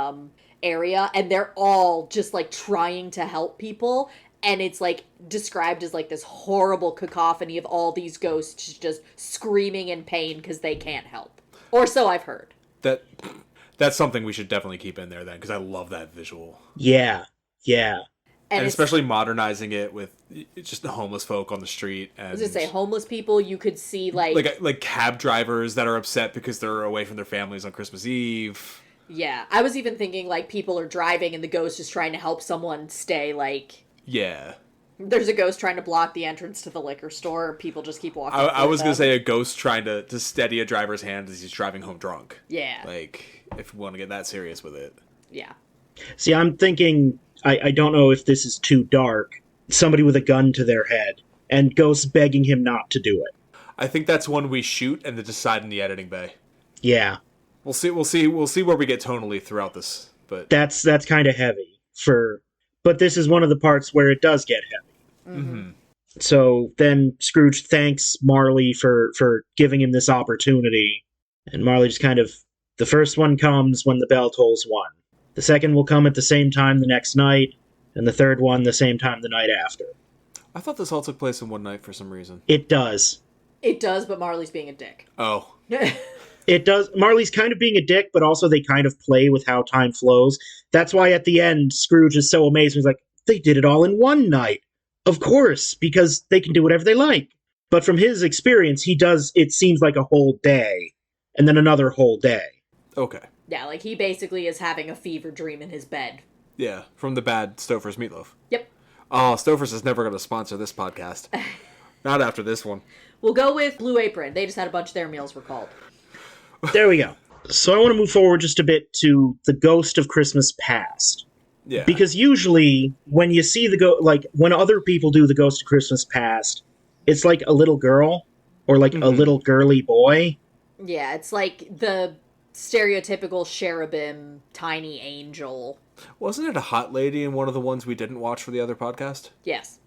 area, and they're all just like trying to help people. And it's like described as like this horrible cacophony of all these ghosts just screaming in pain because they can't help. Or so I've heard. That's something we should definitely keep in there then, because I love that visual. Yeah, yeah. And especially modernizing it with just the homeless folk on the street. And I was gonna say, homeless people, you could see like cab drivers that are upset because they're away from their families on Christmas Eve. Yeah, I was even thinking like people are driving and the ghost is trying to help someone stay. Like, yeah, there's a ghost trying to block the entrance to the liquor store. People just keep walking. I was gonna say a ghost trying to steady a driver's hand as he's driving home drunk. Yeah, like if we want to get that serious with it. Yeah. See, I'm thinking. I don't know if this is too dark. Somebody with a gun to their head and ghosts begging him not to do it. I think that's one we shoot and then decide in the editing bay. Yeah. We'll see where we get tonally throughout this, but that's kind of heavy but this is one of the parts where it does get heavy. Mm-hmm. So then Scrooge thanks Marley for giving him this opportunity, and Marley just kind of, the first one comes when the bell tolls 1. The second will come at the same time the next night, and the third one the same time the night after. I thought this all took place in one night for some reason. It does. It does, but Marley's being a dick. Oh. It does. Marley's kind of being a dick, but also they kind of play with how time flows. That's why at the end, Scrooge is so amazed. He's like, they did it all in one night. Of course, because they can do whatever they like. But from his experience, it seems like a whole day, and then another whole day. Okay. Yeah, like he basically is having a fever dream in his bed. Yeah, from the bad Stouffer's meatloaf. Yep. Oh, Stouffer's is never going to sponsor this podcast. Not after this one. We'll go with Blue Apron. They just had a bunch of their meals recalled. There we go. So I want to move forward just a bit to the Ghost of Christmas Past. Yeah. Because usually when you see when other people do the Ghost of Christmas Past, it's like a little girl or like a little girly boy. Yeah, it's like the stereotypical cherubim, tiny angel. Wasn't it a hot lady in one of the ones we didn't watch for the other podcast? Yes.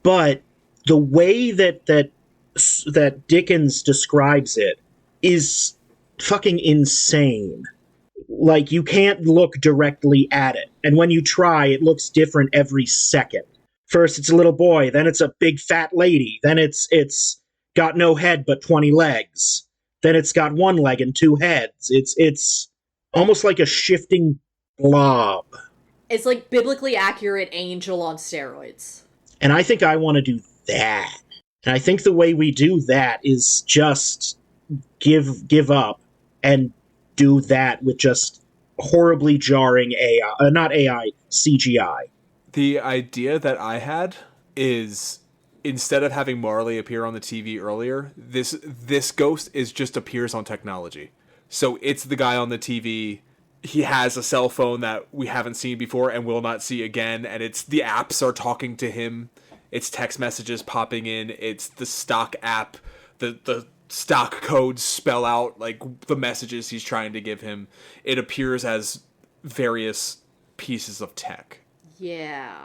But the way that Dickens describes it is fucking insane. Like, you can't look directly at it. And when you try, it looks different every second. First, it's a little boy. Then it's a big fat lady. Then it's got no head but 20 legs. Then it's got 1 leg and 2 heads. It's almost like a shifting blob. It's like biblically accurate angel on steroids. And I think I want to do that. And I think the way we do that is just give up and do that with just horribly jarring AI, not AI, CGI. The idea that I had is, instead of having Marley appear on the TV earlier, this ghost just appears on technology. So it's the guy on the TV. He has a cell phone that we haven't seen before and will not see again, and it's the apps are talking to him. It's text messages popping in. It's the stock app. The stock codes spell out like the messages he's trying to give him. It appears as various pieces of tech. Yeah.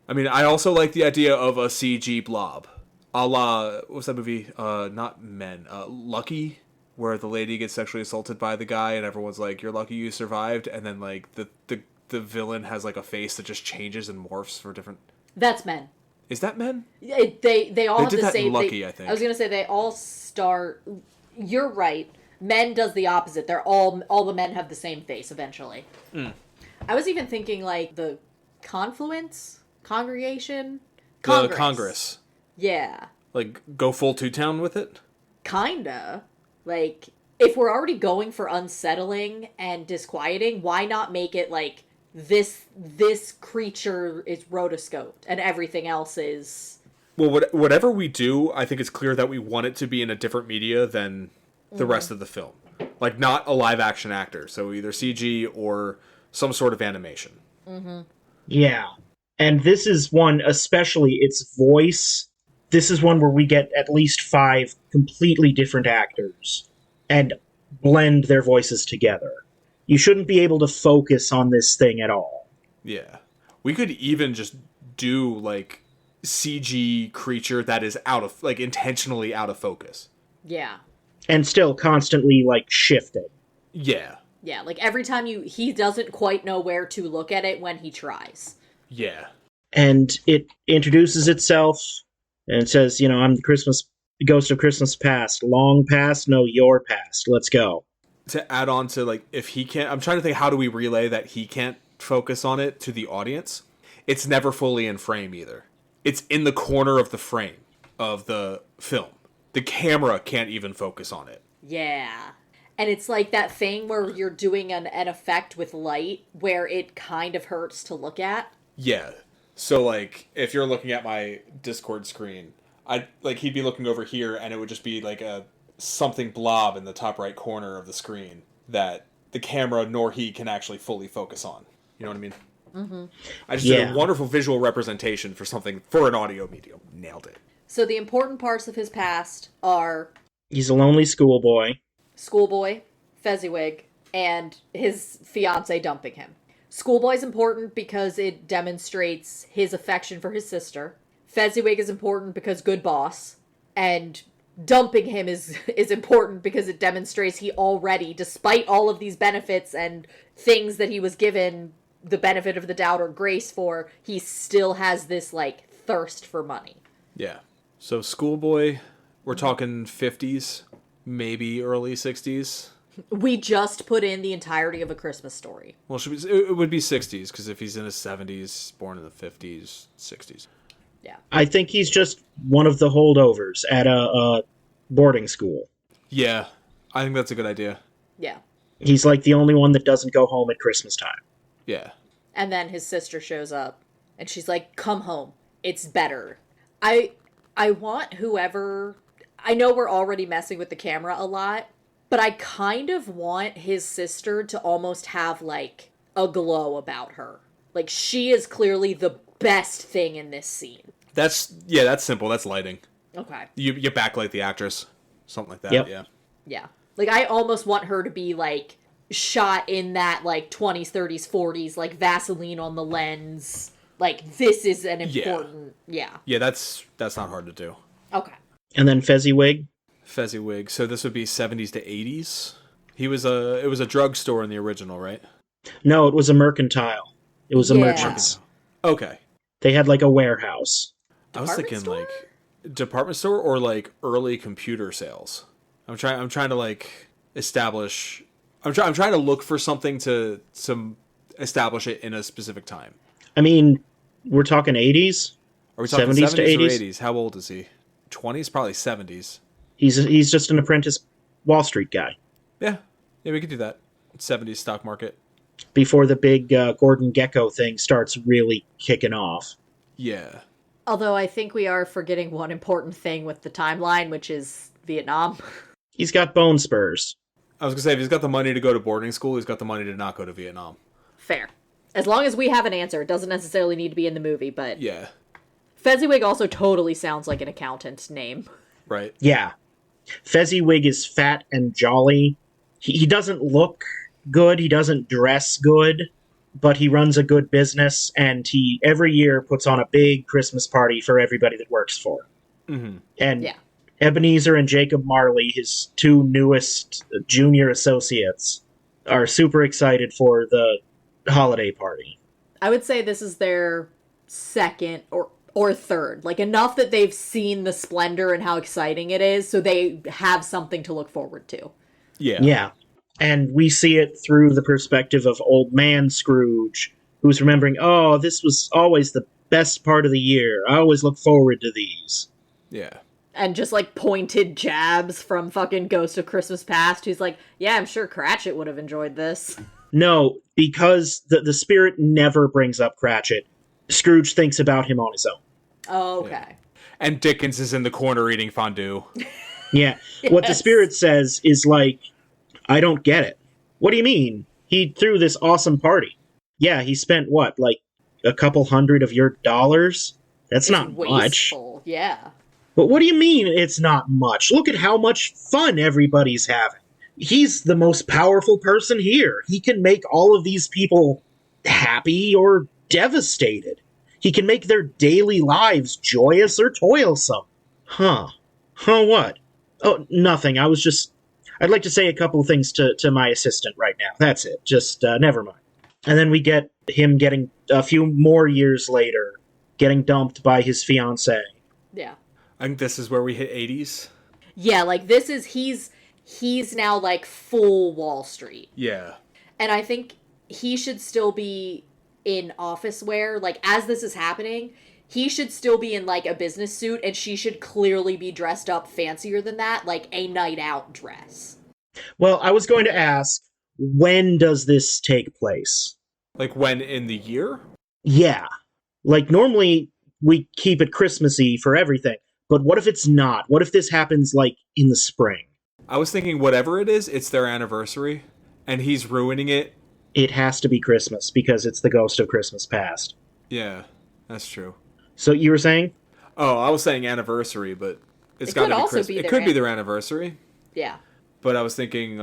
I mean, I also like the idea of a CG blob. A la, what's that movie? Not Men. Lucky, where the lady gets sexually assaulted by the guy and everyone's like, you're lucky you survived. And then like the villain has like a face that just changes and morphs for different... That's Men. Is that Men? They all have did the that same... in Lucky, I think. I was going to say they all start... You're right. Men does the opposite. They're all the men have the same face eventually. Mm. I was even thinking like the confluence? Congregation? Congress. Yeah. Like, go full two-town with it? Kinda. Like, if we're already going for unsettling and disquieting, why not make it like this creature is rotoscoped and everything else is... Well, whatever we do, I think it's clear that we want it to be in a different media than the rest of the film. Like, not a live-action actor, so either CG or some sort of animation. Mm-hmm. Yeah. And this is one, especially its voice, this is one where we get at least 5 completely different actors and blend their voices together. You shouldn't be able to focus on this thing at all. Yeah. We could even just do, like, CG creature that is intentionally out of focus. Yeah. And still constantly, like, shifting. Yeah. Yeah, like every time he doesn't quite know where to look at it when he tries. Yeah. And it introduces itself, and it says, I'm the ghost of Christmas past. Long past, no, your past. Let's go. To add on to, like, if he can't... I'm trying to think, how do we relay that he can't focus on it to the audience? It's never fully in frame, either. It's in the corner of the frame of the film. The camera can't even focus on it. Yeah. And it's like that thing where you're doing an effect with light where it kind of hurts to look at. Yeah. So, like, if you're looking at my Discord screen, he'd be looking over here, and it would just be, like, a something blob in the top right corner of the screen that the camera nor he can actually fully focus on. You know what I mean? Mm-hmm. I just did a wonderful visual representation for an audio medium. Nailed it. So the important parts of his past are... He's a lonely schoolboy, Fezziwig, and his fiancée dumping him. Schoolboy's important because it demonstrates his affection for his sister. Fezziwig is important because good boss. And dumping him is important because it demonstrates he already, despite all of these benefits and things that he was given the benefit of the doubt or grace for, he still has this, like, thirst for money. Yeah. So Schoolboy, we're talking 50s, maybe early 60s. We just put in the entirety of A Christmas Story. Well, it would be 60s, because if he's in his 70s, born in the 50s, 60s. Yeah. I think he's just one of the holdovers at a boarding school. Yeah, I think that's a good idea. Yeah. He's like the only one that doesn't go home at Christmas time. Yeah. And then his sister shows up, and she's like, come home. It's better. I want whoever... I know we're already messing with the camera a lot, but I kind of want his sister to almost have, like, a glow about her. Like, she is clearly the best thing in this scene. That's simple. That's lighting. Okay. You backlight the actress. Something like that, Yep. Yeah. Yeah. Like, I almost want her to be, like, shot in that, like, 20s, 30s, 40s, like, Vaseline on the lens. Like, this is an important... Yeah. Yeah, that's not hard to do. Okay. And then Fezziwig. Fezziwig. So this would be 70s to 80s? It was a drugstore in the original, right? No, it was a mercantile. It was a merchant's. Okay. They had, like, a warehouse. I was thinking, like, department store or, like, early computer sales. I'm trying to, like, establish... I'm trying to look for something to establish it in a specific time. I mean, we're talking 80s? Are we talking 70s to 80s? Or 80s? How old is he? 20s? Probably 70s. He's just an apprentice Wall Street guy. Yeah, we could do that. 70s stock market. Before the big Gordon Gekko thing starts really kicking off. Yeah. Although I think we are forgetting one important thing with the timeline, which is Vietnam. He's got bone spurs. I was going to say, if he's got the money to go to boarding school, he's got the money to not go to Vietnam. Fair. As long as we have an answer. It doesn't necessarily need to be in the movie, but... Yeah. Fezziwig also totally sounds like an accountant's name. Right. Yeah. Fezziwig is fat and jolly. He doesn't look good, he doesn't dress good, but he runs a good business, and he every year puts on a big Christmas party for everybody that works for him. Mm-hmm. And Ebenezer and Jacob Marley, his two newest junior associates, are super excited for the holiday party. I would say this is their second or third. Like, enough that they've seen the splendor and how exciting it is, so they have something to look forward to. Yeah. Yeah. And we see it through the perspective of old man Scrooge, who's remembering, oh, this was always the best part of the year. I always look forward to these. Yeah. And just, like, pointed jabs from fucking Ghost of Christmas Past, who's like, yeah, I'm sure Cratchit would have enjoyed this. No, because the spirit never brings up Cratchit. Scrooge thinks about him on his own. Oh, okay. Yeah. And Dickens is in the corner eating fondue. Yeah. Yes. What the spirit says is like, I don't get it. What do you mean? He threw this awesome party. Yeah, he spent what, like a couple hundred of your dollars? That's not wasteful. Much. Yeah. But what do you mean it's not much? Look at how much fun everybody's having. He's the most powerful person here. He can make all of these people happy or devastated. He can make their daily lives joyous or toilsome. Huh what? Oh, nothing. I'd like to say a couple of things to my assistant right now. That's it. Just, never mind. And then we get him getting, a few more years later, getting dumped by his fiancée. Yeah. I think this is where we hit 80s. Yeah, like, this is, he's now, like, full Wall Street. Yeah. And I think he should still be in office wear. Like, as this is happening, he should still be in, like, a business suit, and she should clearly be dressed up fancier than that, like a night out dress. Well, I was going to ask, when does this take place? Like, when in the year? Yeah. Like, normally we keep it Christmassy for everything, but what if it's not? What if this happens, like, in the spring? I was thinking whatever it is, it's their anniversary, and he's ruining it. It has to be Christmas, because it's the ghost of Christmas past. Yeah, that's true. So you were saying? Oh, I was saying anniversary, but it's It got could to be also Christmas. be It their could be their anniversary, Yeah. but I was thinking,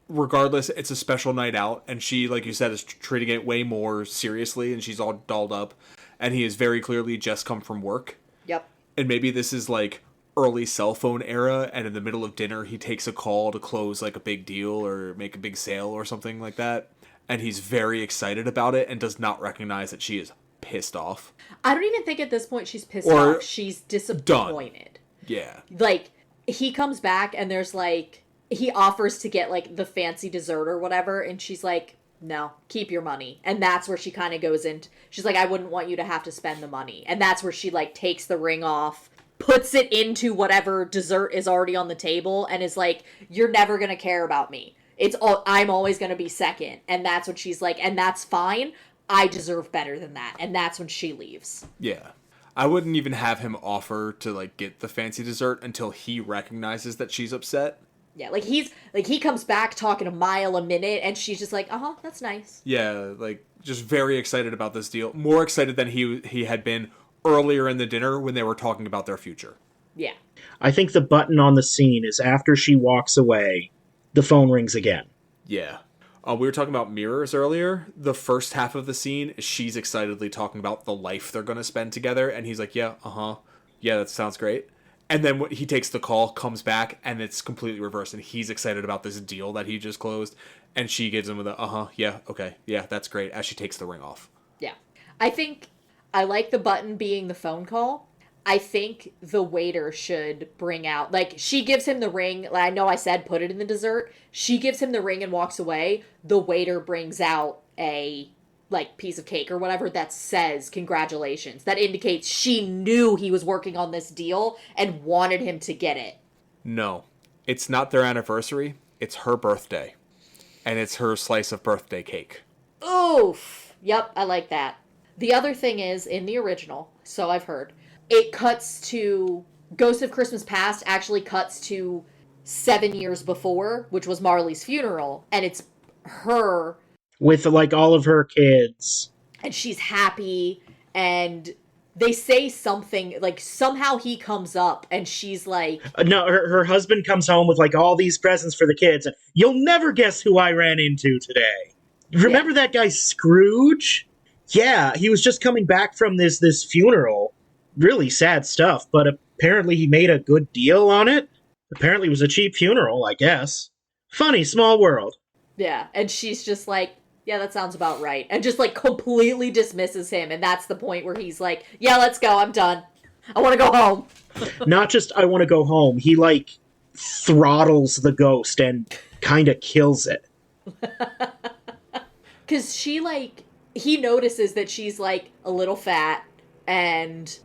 regardless, it's a special night out, and she, like you said, is treating it way more seriously, and she's all dolled up, and he has very clearly just come from work. Yep. And maybe this is like early cell phone era, and in the middle of dinner, he takes a call to close like a big deal or make a big sale or something like that, and he's very excited about it and does not recognize that she is pissed off. I don't even think at this point she's pissed Or off. She's disappointed. Yeah. Like, he comes back and there's like, he offers to get like the fancy dessert or whatever, and she's like, no, keep your money. And that's where she kind of goes into, she's like, I wouldn't want you to have to spend the money. And that's where she like takes the ring off, puts it into whatever dessert is already on the table, and is like, you're never gonna care about me. I'm always gonna be second. And that's what she's like, and that's fine. I deserve better than that. And that's when she leaves. Yeah. I wouldn't even have him offer to like get the fancy dessert until he recognizes that she's upset. Yeah, like he comes back talking a mile a minute, and she's just like, that's nice. Yeah, like just very excited about this deal. More excited than he had been earlier in the dinner when they were talking about their future. Yeah. I think the button on the scene is after she walks away, the phone rings again. Yeah. We were talking about mirrors earlier. The first half of the scene, she's excitedly talking about the life they're going to spend together, and he's like, yeah, yeah, that sounds great. And then when he takes the call, comes back, and it's completely reversed, and he's excited about this deal that he just closed, and she gives him the, yeah, okay, yeah, that's great, as she takes the ring off. Yeah. I think I like the button being the phone call. I think the waiter should bring out, like, she gives him the ring. I know I said put it in the dessert. She gives him the ring and walks away. The waiter brings out a, like, piece of cake or whatever that says congratulations. That indicates she knew he was working on this deal and wanted him to get it. No, it's not their anniversary. It's her birthday. And it's her slice of birthday cake. Oof. Yep, I like that. The other thing is, in the original, so I've heard, it cuts to, Ghost of Christmas Past actually cuts to 7 years before, which was Marley's funeral, and it's her. With, like, all of her kids. And she's happy, and they say something, like, somehow he comes up, and she's like... No, her husband comes home with, like, all these presents for the kids, and you'll never guess who I ran into today. Remember that guy Scrooge? Yeah, he was just coming back from this funeral. Really sad stuff, but apparently he made a good deal on it. Apparently it was a cheap funeral, I guess. Funny small world. Yeah, and she's just like, yeah, that sounds about right. And just, like, completely dismisses him, and that's the point where he's like, yeah, let's go, I'm done. I want to go home. Not just I want to go home, he, like, throttles the ghost and kind of kills it. Because she, like, he notices that she's, like, a little fat, and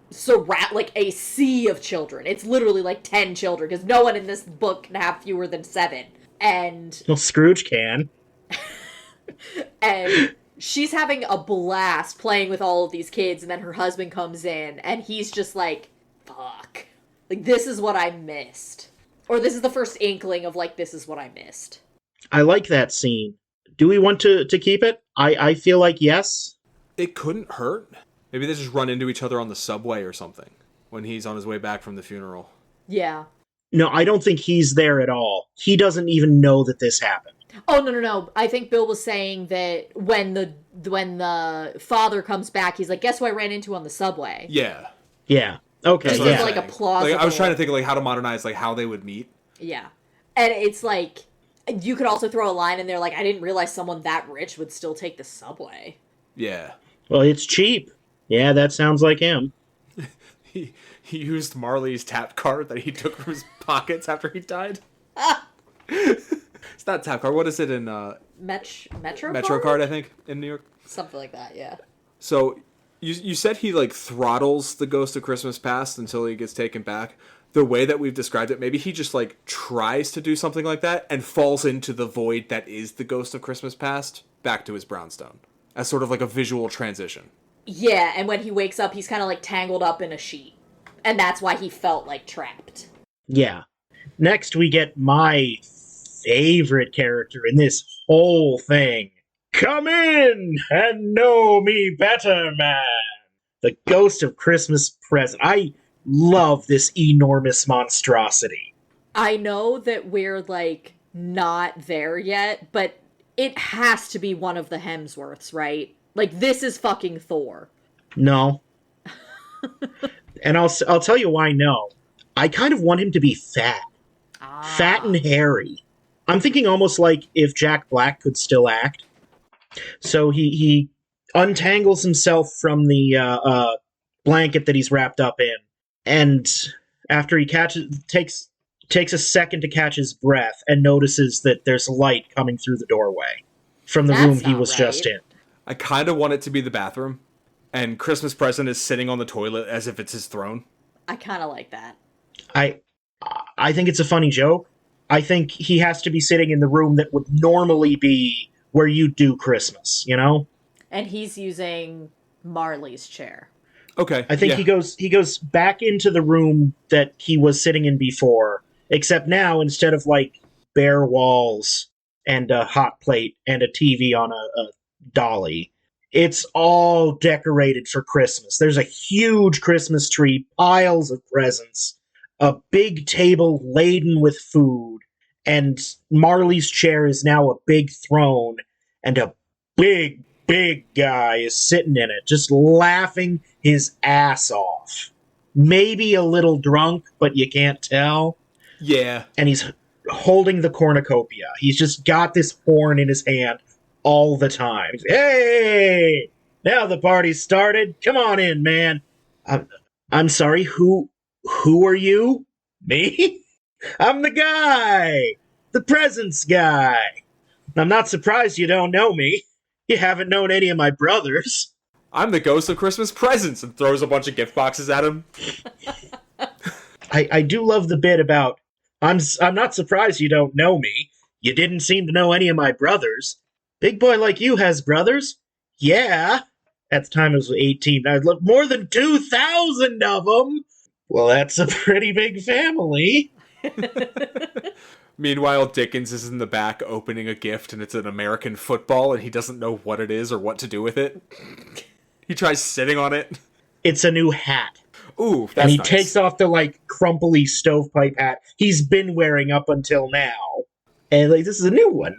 like a sea of children. It's literally like 10 children, because no one in this book can have fewer than 7. And well, Scrooge can. And she's having a blast playing with all of these kids, and then her husband comes in, and he's just like, fuck. Like, this is what I missed. Or this is the first inkling of, like, this is what I missed. I like that scene. Do we want to keep it? I feel like yes. It couldn't hurt. Maybe they just run into each other on the subway or something when he's on his way back from the funeral. Yeah. No, I don't think he's there at all. He doesn't even know that this happened. Oh, no. I think Bill was saying that when the father comes back, he's like, guess who I ran into on the subway? Yeah. Yeah. Okay, This yeah. is like a plausible... Like, I was trying to think of like how to modernize like how they would meet. Yeah. And it's like, you could also throw a line in there like, I didn't realize someone that rich would still take the subway. Yeah. Well, it's cheap. Yeah, that sounds like him. He used Marley's tap card that he took from his pockets after he died. It's not tap card. What is it in Metro Metro card, I think, in New York? Something like that, yeah. So you said he like throttles the Ghost of Christmas Past until he gets taken back. The way that we've described it, maybe he just like tries to do something like that and falls into the void that is the Ghost of Christmas Past back to his brownstone as sort of like a visual transition. Yeah, and when he wakes up, he's kind of like tangled up in a sheet. And that's why he felt like trapped. Yeah. Next, we get my favorite character in this whole thing. Come in and know me better, man. The Ghost of Christmas Present. I love this enormous monstrosity. I know that we're like not there yet, but it has to be one of the Hemsworths, right? Like, this is fucking Thor. No. And I'll tell you why no. I kind of want him to be fat. Fat and hairy. I'm thinking almost like if Jack Black could still act. So he untangles himself from the blanket that he's wrapped up in, and after he takes a second to catch his breath and notices that there's light coming through the doorway from the room he was just in. I kind of want it to be the bathroom, and Christmas Present is sitting on the toilet as if it's his throne. I kind of like that. I think it's a funny joke. I think he has to be sitting in the room that would normally be where you do Christmas, you know? And he's using Marley's chair. Okay. I think he goes back into the room that he was sitting in before, except now instead of like bare walls and a hot plate and a TV on a dolly, it's all decorated for Christmas. There's a huge Christmas tree, piles of presents, a big table laden with food, and Marley's chair is now a big throne, and a big guy is sitting in it, just laughing his ass off. Maybe a little drunk, but you can't tell. Yeah. And he's holding the cornucopia. He's just got this horn in his hand all the time. He's, hey! Now the party's started. Come on in, man. I'm sorry, who are you? Me? I'm the guy! The presents guy! I'm not surprised you don't know me. You haven't known any of my brothers. I'm the Ghost of Christmas Presents, and throws a bunch of gift boxes at him. I do love the bit about, I'm not surprised you don't know me. You didn't seem to know any of my brothers. Big boy like you has brothers? Yeah. At the time I was 18. I'd love more than 2,000 of them. Well, that's a pretty big family. Meanwhile, Dickens is in the back opening a gift, and it's an American football, and he doesn't know what it is or what to do with it. He tries sitting on it. It's a new hat. Ooh, that's and he nice. takes off the, like, crumply stovepipe hat he's been wearing up until now. And, like, this is a new one.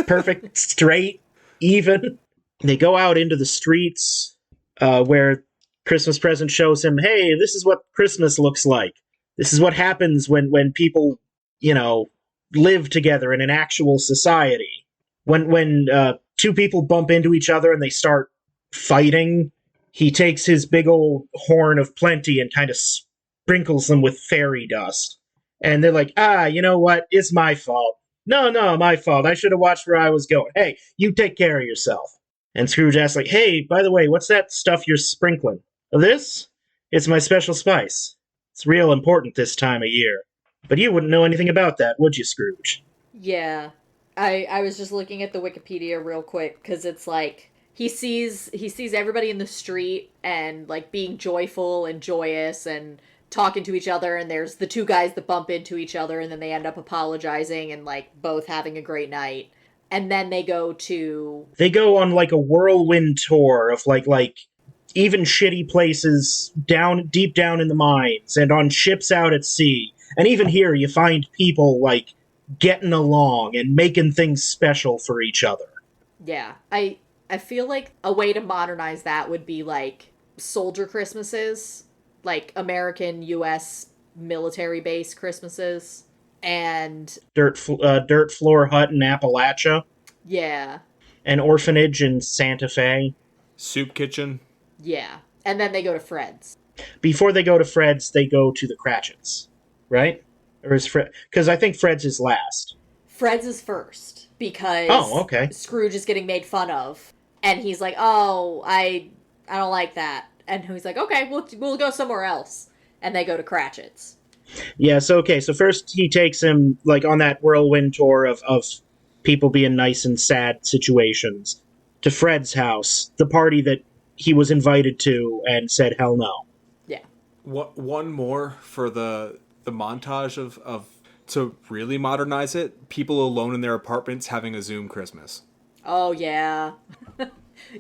Perfect, straight, even. They go out into the streets, where Christmas Present shows him, hey, this is what Christmas looks like. This is what happens when people, you know, live together in an actual society. When two people bump into each other and they start fighting, he takes his big old horn of plenty and kind of sprinkles them with fairy dust. And they're like, you know what? It's my fault. No, my fault. I should have watched where I was going. Hey, you take care of yourself. And Scrooge asks, like, hey, by the way, what's that stuff you're sprinkling? This? It's my special spice. It's real important this time of year. But you wouldn't know anything about that, would you, Scrooge? Yeah. I was just looking at the Wikipedia real quick, because it's like, he sees everybody in the street and, like, being joyful and joyous and talking to each other, and there's the two guys that bump into each other, and then they end up apologizing and, like, both having a great night. And then they go on, like, a whirlwind tour of, like even shitty places deep down in the mines and on ships out at sea. And even here, you find people, like, getting along and making things special for each other. Yeah. I feel like a way to modernize that would be, like, soldier Christmases. Like, American, U.S. military base Christmases. and dirt floor hut in Appalachia, yeah, an orphanage in Santa Fe. Soup kitchen. yeah. And then they go to Fred's. Before they go to Fred's, they go to the Cratchits, right? Or is Fred? Because I think Fred's is last. Fred's is first because Okay. Scrooge is getting made fun of, and he's like, "Oh, I don't like that," and he's like, "Okay, we'll go somewhere else," and they go to Cratchit's. Yeah. So first he takes him like on that whirlwind tour of people being nice and sad situations to Fred's house, the party that he was invited to and said hell no. Yeah. One more for the montage of to really modernize it. People alone in their apartments having a Zoom Christmas. Oh yeah.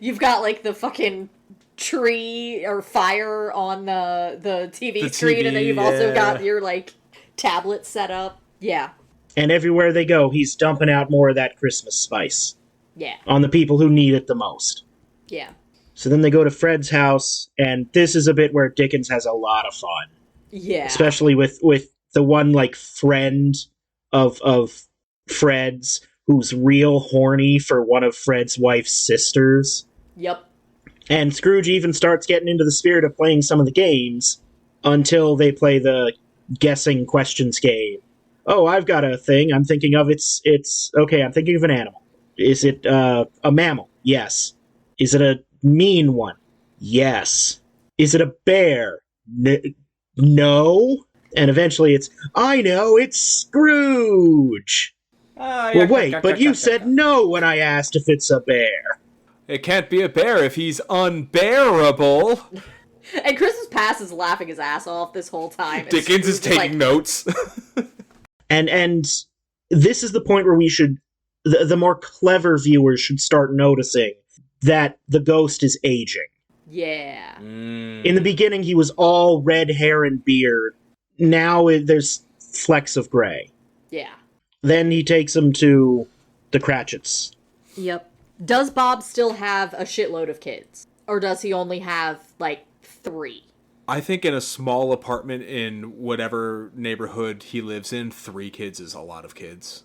You've got like the fucking tree or fire on the TV screen, and then you've also got your like tablet set up. Yeah. And everywhere they go, he's dumping out more of that Christmas spice Yeah. on the people who need it the most. Yeah. So then they go to Fred's house, and this is a bit where Dickens has a lot of fun. Yeah. Especially with the one like friend of Fred's who's real horny for one of Fred's wife's sisters. Yep. And Scrooge even starts getting into the spirit of playing some of the games until they play the guessing questions game. Oh, I've got a thing. I'm thinking of it's okay. I'm thinking of an animal. Is it a mammal? Yes. Is it a mean one? Yes. Is it a bear? No. And eventually it's, I know, it's Scrooge. Well, wait, but you said no when I asked if it's a bear. It can't be a bear if he's unbearable. And Christmas Past is laughing his ass off this whole time. Dickens is taking like, notes. And this is the point where we should, the more clever viewers should start noticing that the ghost is aging. Yeah. In the beginning, he was all red hair and beard. Now there's flecks of gray. Yeah. Then he takes him to the Cratchits. Yep. Does Bob still have a shitload of kids? Or does he only have, like, 3? I think in a small apartment in whatever neighborhood he lives in, 3 kids is a lot of kids.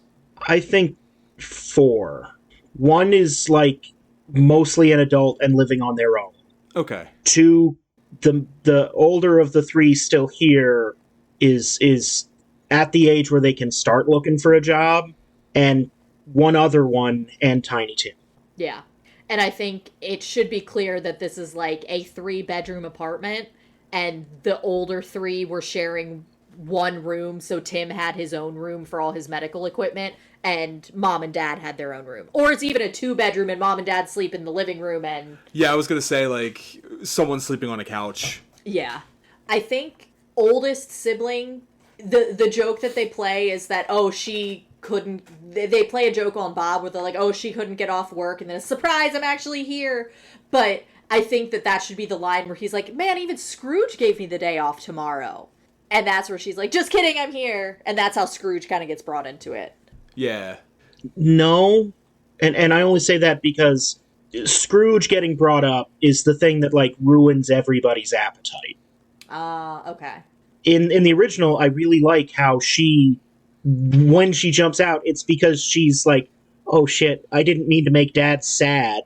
I think 4. One is, like, mostly an adult and living on their own. Okay. 2, the older of the 3 still here is at the age where they can start looking for a job, and one other one and Tiny Tim. Yeah. And I think it should be clear that this is like a 3-bedroom apartment, and the older 3 were sharing one room, so Tim had his own room for all his medical equipment, and Mom and Dad had their own room. Or it's even a 2-bedroom and Mom and Dad sleep in the living room and... Yeah, I was going to say, like, someone sleeping on a couch. Yeah. I think oldest sibling, the joke that they play is that, oh, she couldn't... They play a joke on Bob where they're like, oh, she couldn't get off work, and then, surprise, I'm actually here. But I think that should be the line where he's like, man, even Scrooge gave me the day off tomorrow. And that's where she's like, just kidding, I'm here. And that's how Scrooge kind of gets brought into it. Yeah. No, and I only say that because Scrooge getting brought up is the thing that, like, ruins everybody's appetite. Okay. In the original, I really like how she, when she jumps out, it's because she's like, oh shit, I didn't mean to make Dad sad.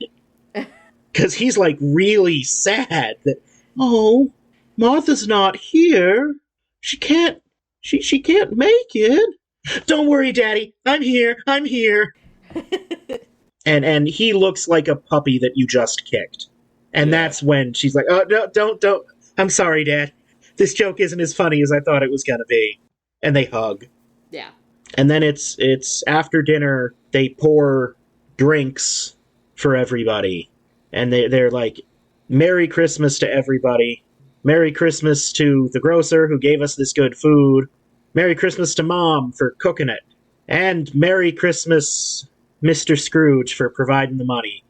Because he's, like, really sad that, oh, Martha's not here. She can't make it. Don't worry, Daddy. I'm here. And he looks like a puppy that you just kicked. And that's when she's like, oh, no, don't. I'm sorry, Dad. This joke isn't as funny as I thought it was going to be. And they hug. Yeah. And then it's after dinner, they pour drinks for everybody. And they're like, Merry Christmas to everybody. Merry Christmas to the grocer who gave us this good food. Merry Christmas to Mom for cooking it. And Merry Christmas, Mr. Scrooge, for providing the money.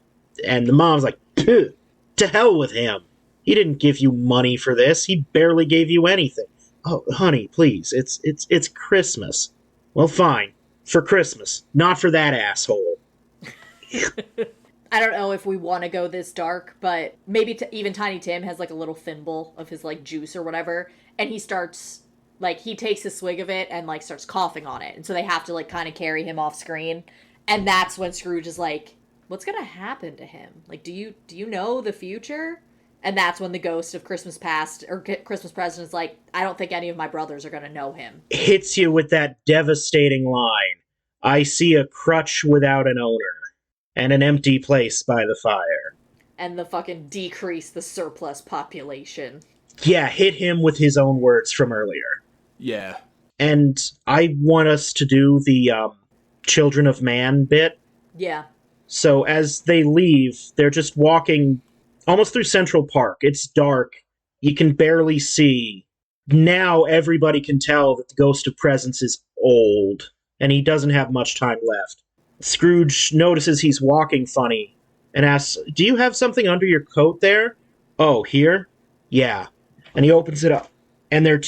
And the mom's like, to hell with him. He didn't give you money for this. He barely gave you anything. Oh, honey, please. It's Christmas. Well, fine. For Christmas. Not for that asshole. I don't know if we want to go this dark, but maybe even Tiny Tim has like a little thimble of his like juice or whatever, and he starts Like, he takes a swig of it and, like, starts coughing on it. And so they have to, like, kind of carry him off screen. And that's when Scrooge is like, what's gonna happen to him? Like, do you know the future? And that's when the ghost of Christmas past, or Christmas present, is like, I don't think any of my brothers are gonna know him. Hits you with that devastating line. I see a crutch without an owner, and an empty place by the fire. And the fucking decrease the surplus population. Yeah, hit him with his own words from earlier. Yeah. And I want us to do the Children of Man bit. Yeah. So as they leave, they're just walking almost through Central Park. It's dark. You can barely see. Now everybody can tell that the Ghost of Presence is old, and he doesn't have much time left. Scrooge notices he's walking funny and asks, do you have something under your coat there? Oh, here? Yeah. And he opens it up. And they're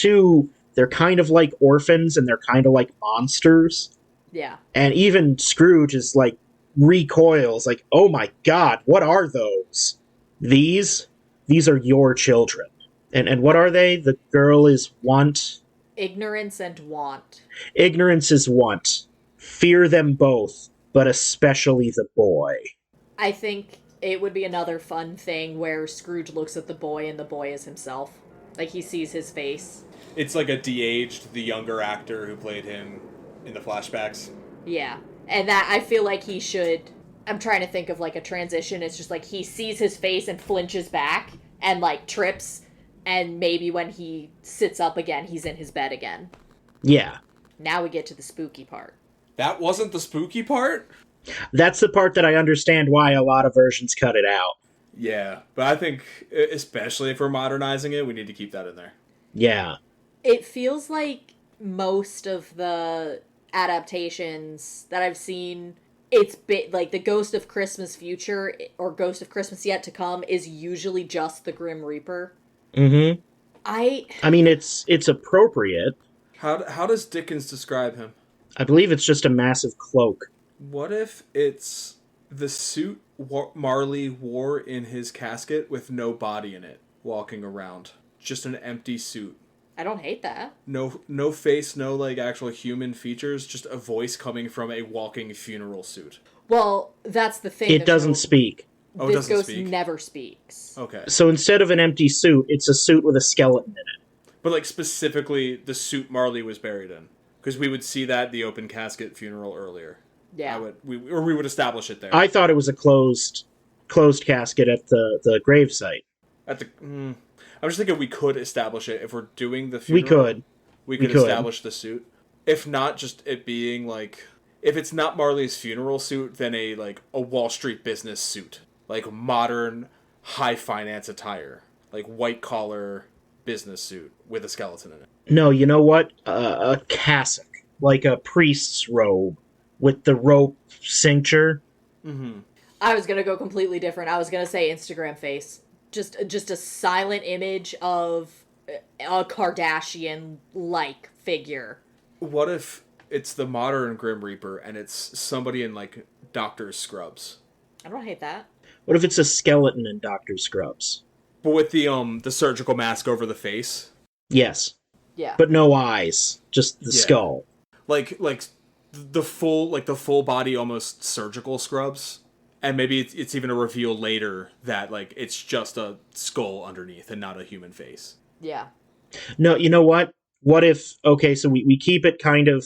kind of like orphans, and they're kind of like monsters. Yeah. And even Scrooge is like, recoils, like, oh my god, what are those? These are your children. And what are they? The girl is want. Ignorance and want. Ignorance is want. Fear them both, but especially the boy. I think it would be another fun thing where Scrooge looks at the boy and the boy is himself. Like, he sees his face. It's like a de-aged, the younger actor who played him in the flashbacks. Yeah. And that, I feel like he should... I'm trying to think of, like, a transition. It's just, like, he sees his face and flinches back and, like, trips. And maybe when he sits up again, he's in his bed again. Yeah. Now we get to the spooky part. That wasn't the spooky part? That's the part that I understand why a lot of versions cut it out. Yeah, but I think, especially if we're modernizing it, we need to keep that in there. Yeah. It feels like most of the adaptations that I've seen, it's like the Ghost of Christmas Future or Ghost of Christmas Yet to Come is usually just the Grim Reaper. Mm-hmm. I mean, it's appropriate. How does Dickens describe him? I believe it's just a massive cloak. What if it's the suit Marley wore in his casket with no body in it, walking around? Just an empty suit. I don't hate that. No face, no like actual human features, just a voice coming from a walking funeral suit. Well, that's the thing. It doesn't speak. Oh, it This doesn't ghost speak? never speaks. Okay. So instead of an empty suit, it's a suit with a skeleton in it. But like specifically the suit Marley was buried in. Because we would see that the open casket funeral earlier. Yeah. We would establish it there. I thought it was a closed casket at the gravesite. At the I'm just thinking we could establish it if we're doing the We funeral. could. We could establish the suit. If not, just it being like, if it's not Marley's funeral suit, then a Wall Street business suit, like modern high finance attire, like white collar business suit with a skeleton in it. No, you know what? A cassock, like a priest's robe with the rope cincture. Mm-hmm. I was gonna go completely different. I was gonna say Instagram face. Just a silent image of a Kardashian-like figure. What if it's the modern Grim Reaper and it's somebody in like doctor's scrubs? I don't hate that. What if it's a skeleton in Dr. Scrubs? But with the surgical mask over the face? Yes. Yeah. But no eyes, just the skull. Like the full body almost surgical scrubs. And maybe it's even a reveal later that like it's just a skull underneath and not a human face. Yeah. No, you know what? What if, okay, so we keep it kind of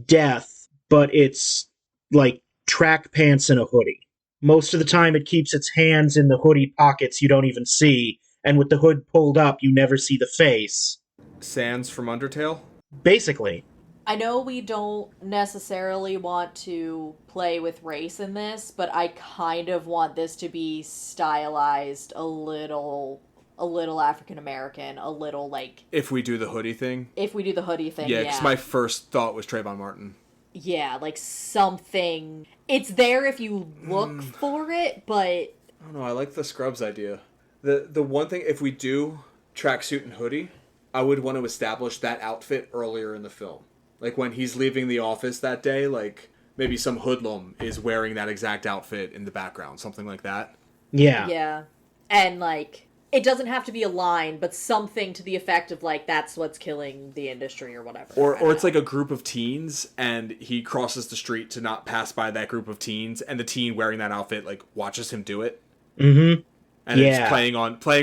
death, but it's like track pants and a hoodie. Most of the time it keeps its hands in the hoodie pockets you don't even see, and with the hood pulled up you never see the face. Sans from Undertale? Basically. I know we don't necessarily want to play with race in this, but I kind of want this to be stylized a little African American, a little like... If we do the hoodie thing? If we do the hoodie thing, yeah. Because my first thought was Trayvon Martin. Yeah, like something... It's there if you look for it, but... I don't know, I like the Scrubs idea. The one thing, if we do tracksuit and hoodie, I would want to establish that outfit earlier in the film. Like when he's leaving the office that day, like maybe some hoodlum is wearing that exact outfit in the background, something like that. Yeah. Yeah. And like It doesn't have to be a line, but something to the effect of, like, that's what's killing the industry or whatever. Or it's like a group of teens, and he crosses the street to not pass by that group of teens, and the teen wearing that outfit, like, watches him do it. Mm-hmm. And it's playing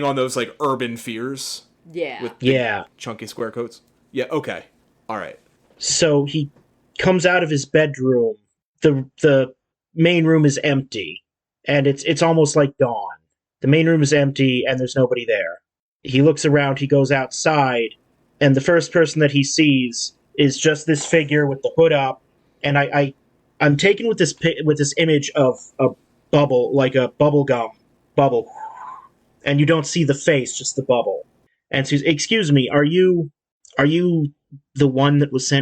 on those, like, urban fears. Yeah. With big, chunky square coats. Yeah, okay. All right. So he comes out of his bedroom. The main room is empty, and it's almost like dawn. The main room is empty, and there's nobody there. He looks around, he goes outside, and the first person that he sees is just this figure with the hood up, and I'm taken with this image of a bubble, like a bubble gum bubble, and you don't see the face, just the bubble. And so, excuse me, are you the one that was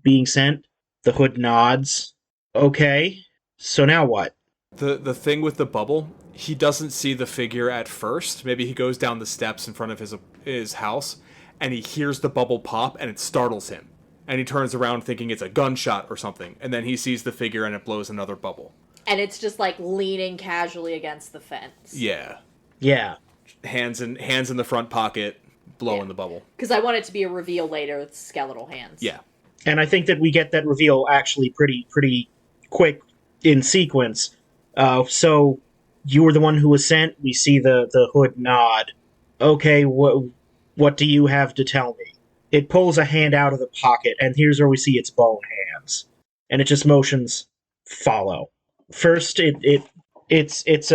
being sent? The hood nods. Okay, so now what? The thing with the bubble, he doesn't see the figure at first. Maybe he goes down the steps in front of his house, and he hears the bubble pop, and it startles him. And he turns around thinking it's a gunshot or something, and then he sees the figure, and it blows another bubble. And it's just, like, leaning casually against the fence. Yeah. Yeah. Hands in the front pocket, blowing the bubble. Because I want it to be a reveal later with skeletal hands. Yeah. And I think that we get that reveal actually pretty quick in sequence. So you were the one who was sent. We see the hood nod. Okay, what do you have to tell me? It pulls a hand out of the pocket, and here's where we see its bone hands, and it just motions follow. First, it's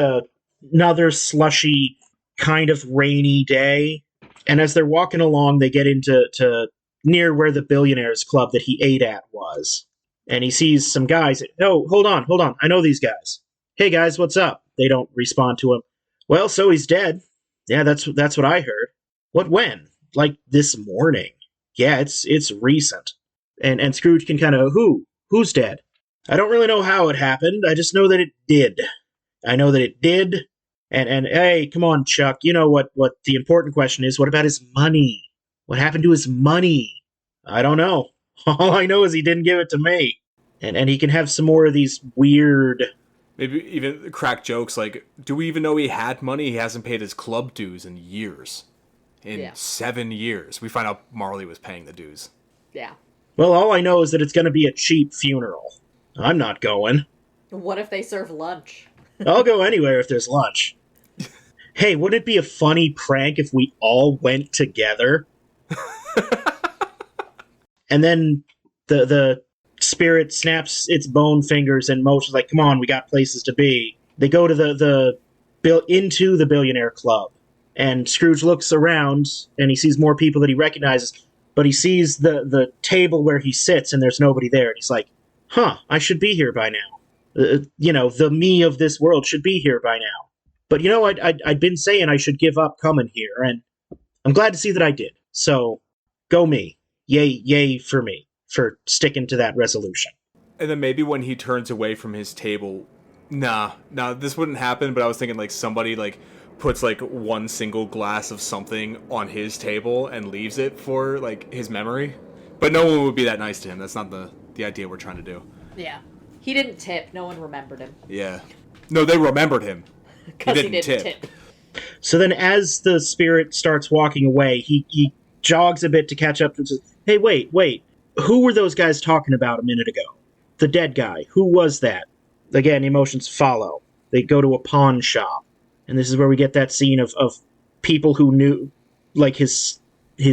another slushy kind of rainy day, and as they're walking along, they get into near where the billionaires club that he ate at was, and he sees some guys. Oh, hold on, I know these guys. Hey guys, what's up? They don't respond to him. Well, so he's dead. Yeah, that's what I heard. What, when? Like this morning. Yeah, it's recent. And Scrooge can kind of, who's dead? I don't really know how it happened. I just know that it did. I know that it did. And hey, come on, Chuck. You know what the important question is. What about his money? What happened to his money? I don't know. All I know is he didn't give it to me. And he can have some more of these weird... Maybe even crack jokes like, do we even know he had money? He hasn't paid his club dues in years. 7 years. We find out Marley was paying the dues. Yeah. Well, all I know is that it's going to be a cheap funeral. I'm not going. What if they serve lunch? I'll go anywhere if there's lunch. Hey, wouldn't it be a funny prank if we all went together? And then the spirit snaps its bone fingers and motions like, come on, we got places to be. They go to into the billionaire club. And Scrooge looks around, and he sees more people that he recognizes, but he sees the table where he sits, and there's nobody there. And he's like, I should be here by now. The me of this world should be here by now. But I'd been saying I should give up coming here, and I'm glad to see that I did. So, go me. Yay for me, for sticking to that resolution. And then maybe when he turns away from his table, this wouldn't happen, but I was thinking, like, somebody, like, puts, like, one single glass of something on his table and leaves it for, like, his memory. But no one would be that nice to him. That's not the idea we're trying to do. Yeah. He didn't tip. No one remembered him. Yeah. No, they remembered him. Because he didn't tip. So then as the spirit starts walking away, he jogs a bit to catch up and says, hey, wait. Who were those guys talking about a minute ago? The dead guy. Who was that? Again, emotions follow. They go to a pawn shop. And this is where we get that scene of people who knew, like his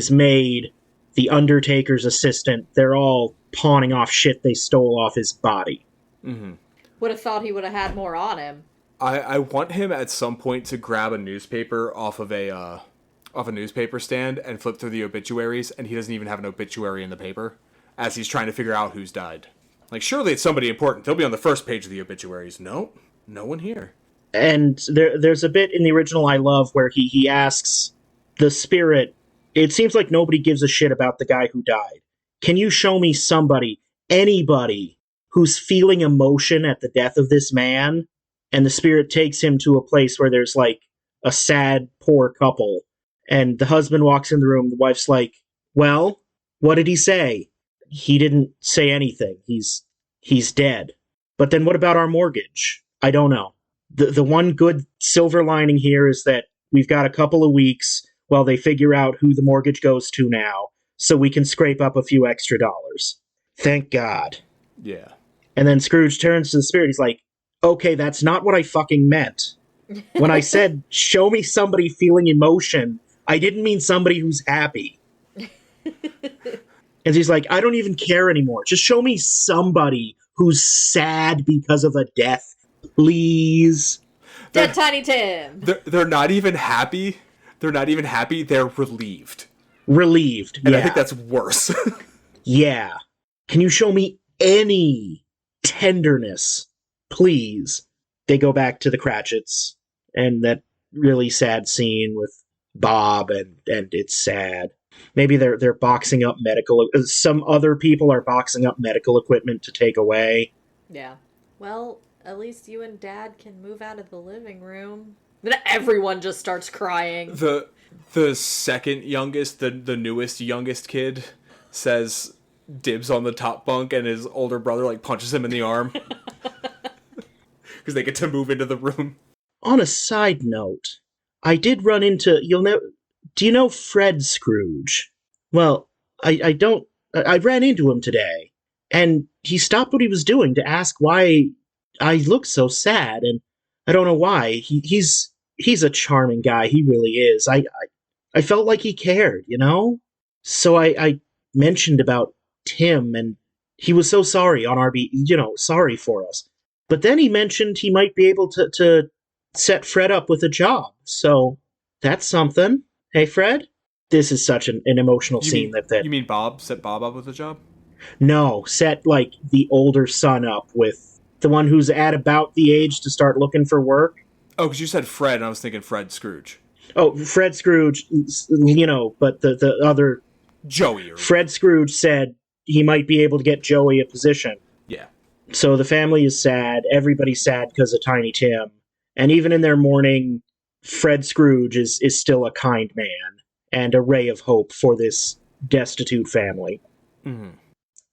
maid, the Undertaker's assistant, they're all pawning off shit they stole off his body. Mm-hmm. Would have thought he would have had more on him. I want him at some point to grab a newspaper off a newspaper stand and flip through the obituaries, and he doesn't even have an obituary in the paper, as he's trying to figure out who's died. Like, surely it's somebody important. They'll be on the first page of the obituaries. No one here. And there's a bit in the original I love where he asks the spirit, it seems like nobody gives a shit about the guy who died. Can you show me anybody who's feeling emotion at the death of this man? And the spirit takes him to a place where there's like a sad, poor couple. And the husband walks in the room. The wife's like, well, what did he say? He didn't say anything. He's dead. But then what about our mortgage? I don't know. The one good silver lining here is that we've got a couple of weeks while they figure out who the mortgage goes to now, so we can scrape up a few extra dollars. Thank God. Yeah. And then Scrooge turns to the spirit. He's like, okay, that's not what I fucking meant. When I said, show me somebody feeling emotion, I didn't mean somebody who's happy. And he's like, I don't even care anymore. Just show me somebody who's sad because of a death, please. Dead Tiny Tim. They're not even happy. They're not even happy. They're relieved. Relieved, And yeah. I think that's worse. Yeah. Can you show me any tenderness, please? They go back to the Cratchits, and that really sad scene with Bob, and it's sad. Maybe they're boxing up some other people are boxing up medical equipment to take away. Yeah. Well, at least you and Dad can move out of the living room. Then everyone just starts crying. The second youngest, the newest youngest kid says dibs on the top bunk, and his older brother like punches him in the arm because they get to move into the room. On a side note, I did run into do you know Fred Scrooge? Well, I don't. I ran into him today, and he stopped what he was doing to ask why I look so sad, and I don't know why. He's a charming guy. He really is. I felt like he cared, you know? So I mentioned about Tim, and he was so sorry on sorry for us. But then he mentioned he might be able to set Fred up with a job. So that's something. Hey, Fred? This is such an emotional scene that... You mean Bob? Set Bob up with a job? No, set, like, the older son up with the one who's at about the age to start looking for work. Oh, because you said Fred, and I was thinking Fred Scrooge. Oh, Fred Scrooge, but the other... Joey. Fred Scrooge said he might be able to get Joey a position. Yeah. So the family is sad. Everybody's sad because of Tiny Tim. And even in their mourning, Fred Scrooge is still a kind man and a ray of hope for this destitute family. Mm-hmm.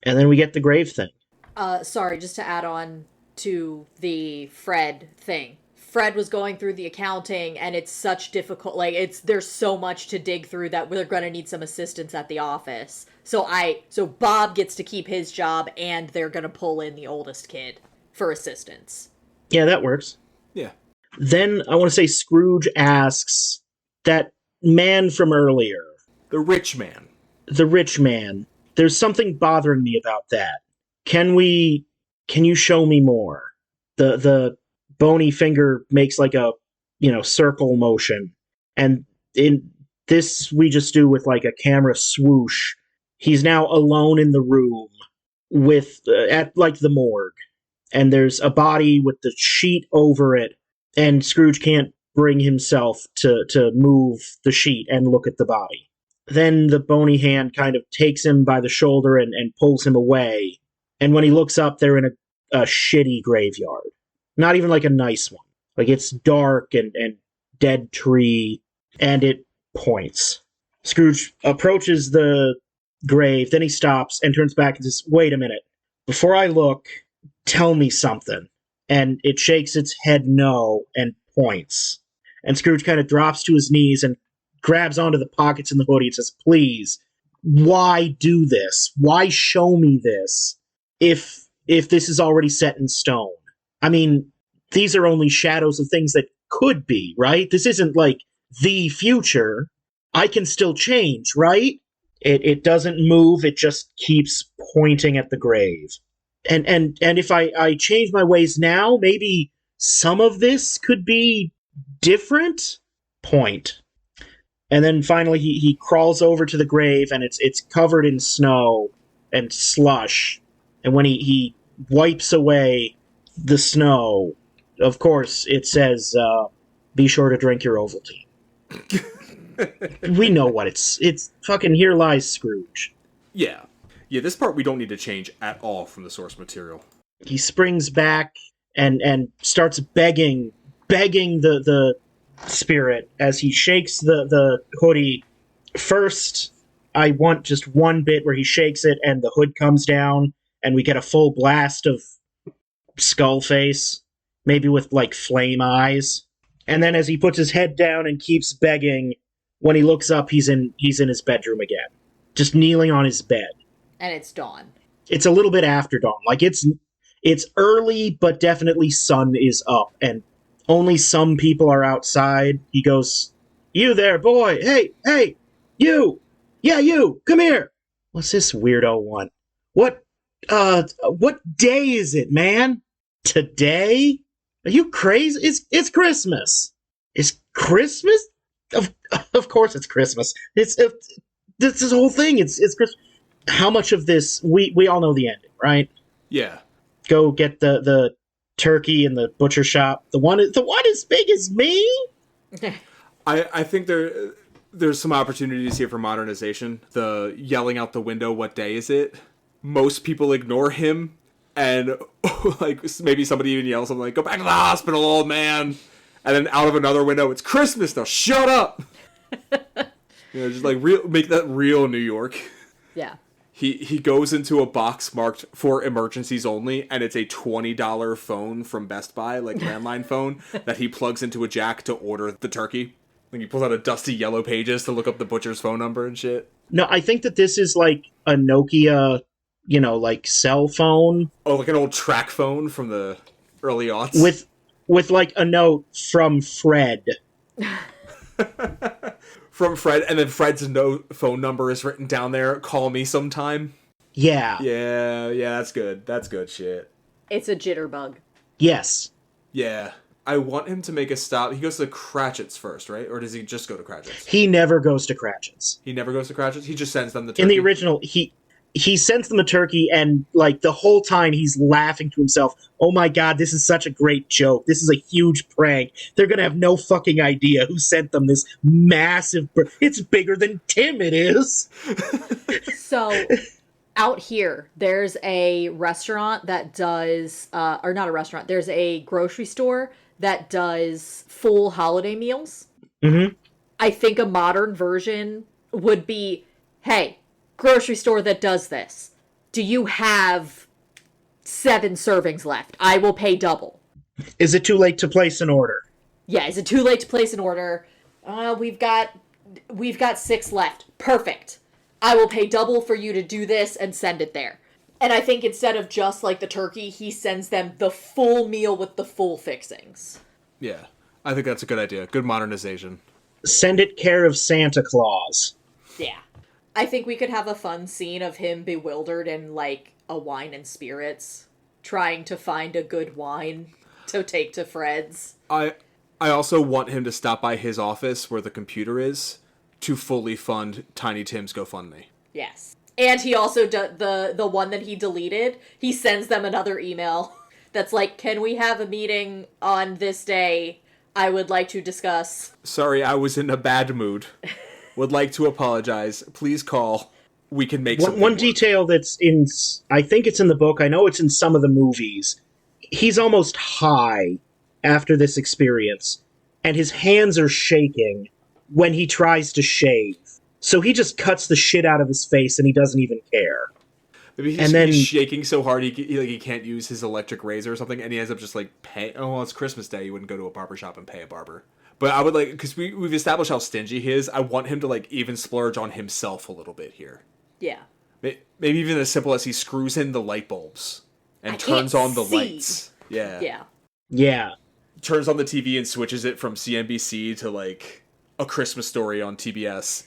And then we get the grave thing. Sorry, just to add on to the Fred thing. Fred was going through the accounting, and it's such difficult, there's so much to dig through that we're going to need some assistance at the office. So Bob gets to keep his job, and they're going to pull in the oldest kid for assistance. Yeah, that works. Yeah. Then I want to say Scrooge asks that man from earlier. The rich man. The rich man. There's something bothering me about that. Can you show me more? The bony finger makes like a, circle motion. And in this, we just do with like a camera swoosh. He's now alone in the room with, at like the morgue. And there's a body with the sheet over it. And Scrooge can't bring himself to move the sheet and look at the body. Then the bony hand kind of takes him by the shoulder and pulls him away. And when he looks up, they're in a shitty graveyard. Not even like a nice one. Like it's dark and dead tree, and it points. Scrooge approaches the grave, then he stops and turns back and says, wait a minute. Before I look, tell me something. And it shakes its head no and points. And Scrooge kind of drops to his knees and grabs onto the pockets in the hoodie and says, please, why do this? Why show me this if this is already set in stone? I mean, these are only shadows of things that could be, right? This isn't like the future. I can still change, right? It doesn't move, it just keeps pointing at the grave. And if I change my ways now, maybe some of this could be different? Point. And then finally he crawls over to the grave, and it's covered in snow and slush. And when he wipes away the snow, of course, it says, be sure to drink your Ovaltine. We know what it's fucking Here Lies Scrooge. Yeah. Yeah, this part we don't need to change at all from the source material. He springs back and starts begging the spirit as he shakes the hoodie. First, I want just one bit where he shakes it and the hood comes down and we get a full blast of skull face, maybe with like flame eyes. And then as he puts his head down and keeps begging, when he looks up, he's in his bedroom again, just kneeling on his bed. And it's dawn. It's a little bit after dawn. Like, it's early, but definitely sun is up, and only some people are outside. He goes, "You there, boy! Hey, you! Yeah, you! Come here!" What's this weirdo want? What day is it, man? Today? Are you crazy? It's Christmas. It's Christmas? Of course it's Christmas. This whole thing. It's Christmas. How much of this we all know the ending, right? Yeah. Go get the turkey in the butcher shop. The one as big as me. I think there's some opportunities here for modernization. The yelling out the window, "What day is it?" Most people ignore him, and like maybe somebody even yells something like, "Go back to the hospital, old man." And then out of another window, "It's Christmas now. Shut up." Just like make that real New York. Yeah. He goes into a box marked for emergencies only, and it's a $20 phone from Best Buy, like landline phone, that he plugs into a jack to order the turkey. Like he pulls out a dusty Yellow Pages to look up the butcher's phone number and shit. No, I think that this is like a Nokia, like cell phone. Oh, like an old track phone from the early aughts? With like a note from Fred. From Fred, and then Fred's phone number is written down there. "Call me sometime." Yeah. Yeah, that's good. That's good shit. It's a jitterbug. Yes. Yeah. I want him to make a stop. He goes to Cratchit's first, right? Or does he just go to Cratchit's? He never goes to Cratchit's. He never goes to Cratchit's? He just sends them the turkey? In the original, he sends them a turkey, and like the whole time he's laughing to himself, "Oh my god, this is such a great joke. This is a huge prank. They're gonna have no fucking idea who sent them this massive it's bigger than Tim, it is." So out here, there's a restaurant that does, or not a restaurant, there's a grocery store that does full holiday meals. Mm-hmm. I think a modern version would be, "Hey, grocery store that does this, do you have 7 servings left? I will pay double." Is it too late to place an order? Yeah, is it too late to place an order? We've got 6 left. Perfect. I will pay double for you to do this and send it there. And I think instead of just like the turkey, he sends them the full meal with the full fixings. Yeah, I think that's a good idea. Good modernization. Send it care of Santa Claus. Yeah. I think we could have a fun scene of him bewildered in like a wine and spirits, trying to find a good wine to take to Fred's. I also want him to stop by his office where the computer is to fully fund Tiny Tim's GoFundMe. Yes. And he also, the one that he deleted, he sends them another email that's like, "Can we have a meeting on this day? I would like to discuss." "Sorry, I was in a bad mood. Would like to apologize. Please call. We can make something One work." detail that's in, I think it's in the book, I know it's in some of the movies. He's almost high after this experience, and his hands are shaking when he tries to shave. So he just cuts the shit out of his face, and he doesn't even care. Maybe he's shaking so hard he can't use his electric razor or something, and he ends up just like paying. Oh, well, it's Christmas Day. You wouldn't go to a barber shop and pay a barber. But I would like, because we've established how stingy he is. I want him to like even splurge on himself a little bit here. Yeah. Maybe even as simple as he screws in the light bulbs and turns on the lights. Yeah. Yeah. Yeah. Turns on the TV and switches it from CNBC to like A Christmas Story on TBS.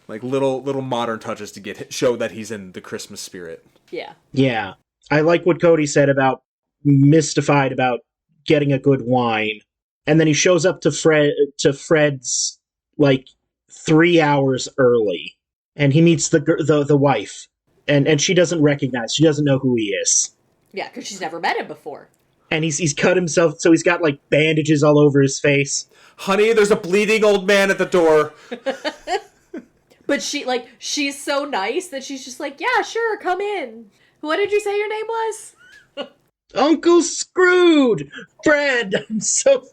Like little modern touches to show that he's in the Christmas spirit. Yeah. Yeah. I like what Cody said about mystified about getting a good wine. And then he shows up to Fred's like 3 hours early. And he meets the wife. And she doesn't know who he is. Yeah, because she's never met him before. And he's cut himself, so he's got like bandages all over his face. "Honey, there's a bleeding old man at the door." But she's so nice that she's just like, "Yeah, sure, come in. What did you say your name was?" Uncle Scrooge! Fred! I'm so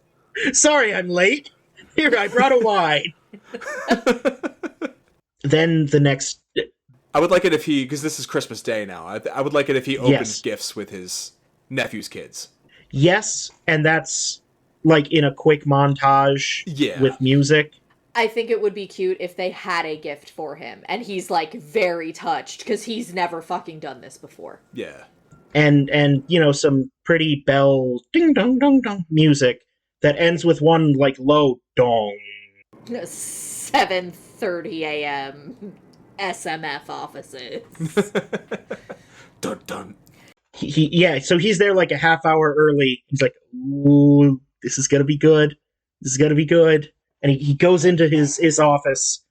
sorry I'm late. Here, I brought a wine. Then the next... I would like it if he, because this is Christmas Day now, I would like it if he opens gifts with his nephew's kids. Yes, and that's like in a quick montage with music. I think it would be cute if they had a gift for him, and he's, like, very touched, because he's never fucking done this before. Yeah. And some pretty bell ding-dong-dong-dong music that ends with one, like, low dong. 7:30 a.m. SMF offices. Dun dun. So he's there like a half hour early. He's like, ooh, this is gonna be good. This is gonna be good. And he goes into his office,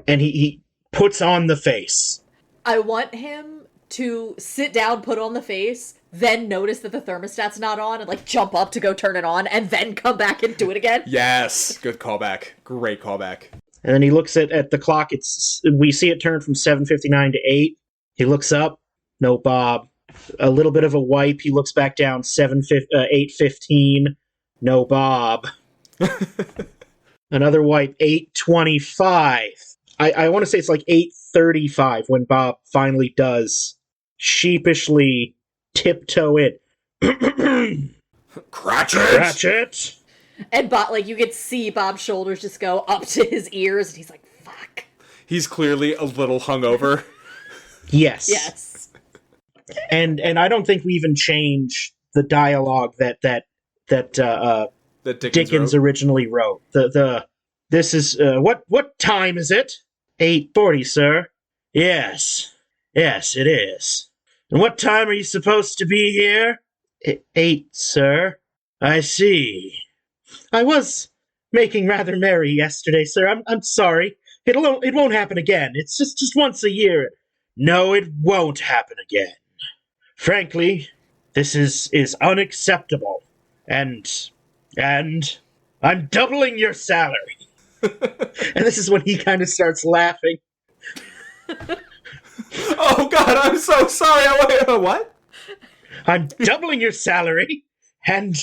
and he puts on the face. I want him to sit down, put on the face, then notice that the thermostat's not on, and, like, jump up to go turn it on, and then come back and do it again. Yes! Good callback. Great callback. And then he looks at the clock. We see it turn from 7:59 to 8. He looks up. No Bob. A little bit of a wipe. He looks back down. 8:15. No Bob. Another wipe. 8:25. I want to say it's like 8:35 when Bob finally does sheepishly tiptoe in. Cratchit! And Bob, like, you could see Bob's shoulders just go up to his ears, and he's like, fuck. He's clearly a little hungover. Yes. And I don't think we even change the dialogue that Dickens originally wrote. This is what time is it? 8:40, sir. Yes, it is. And what time are you supposed to be here? 8, sir. I see. I was making rather merry yesterday, sir. I'm sorry. It won't happen again. It's just once a year. No, it won't happen again. Frankly, this is unacceptable. And I'm doubling your salary. And this is when he kind of starts laughing. Oh God, I'm so sorry. What? I'm doubling your salary, and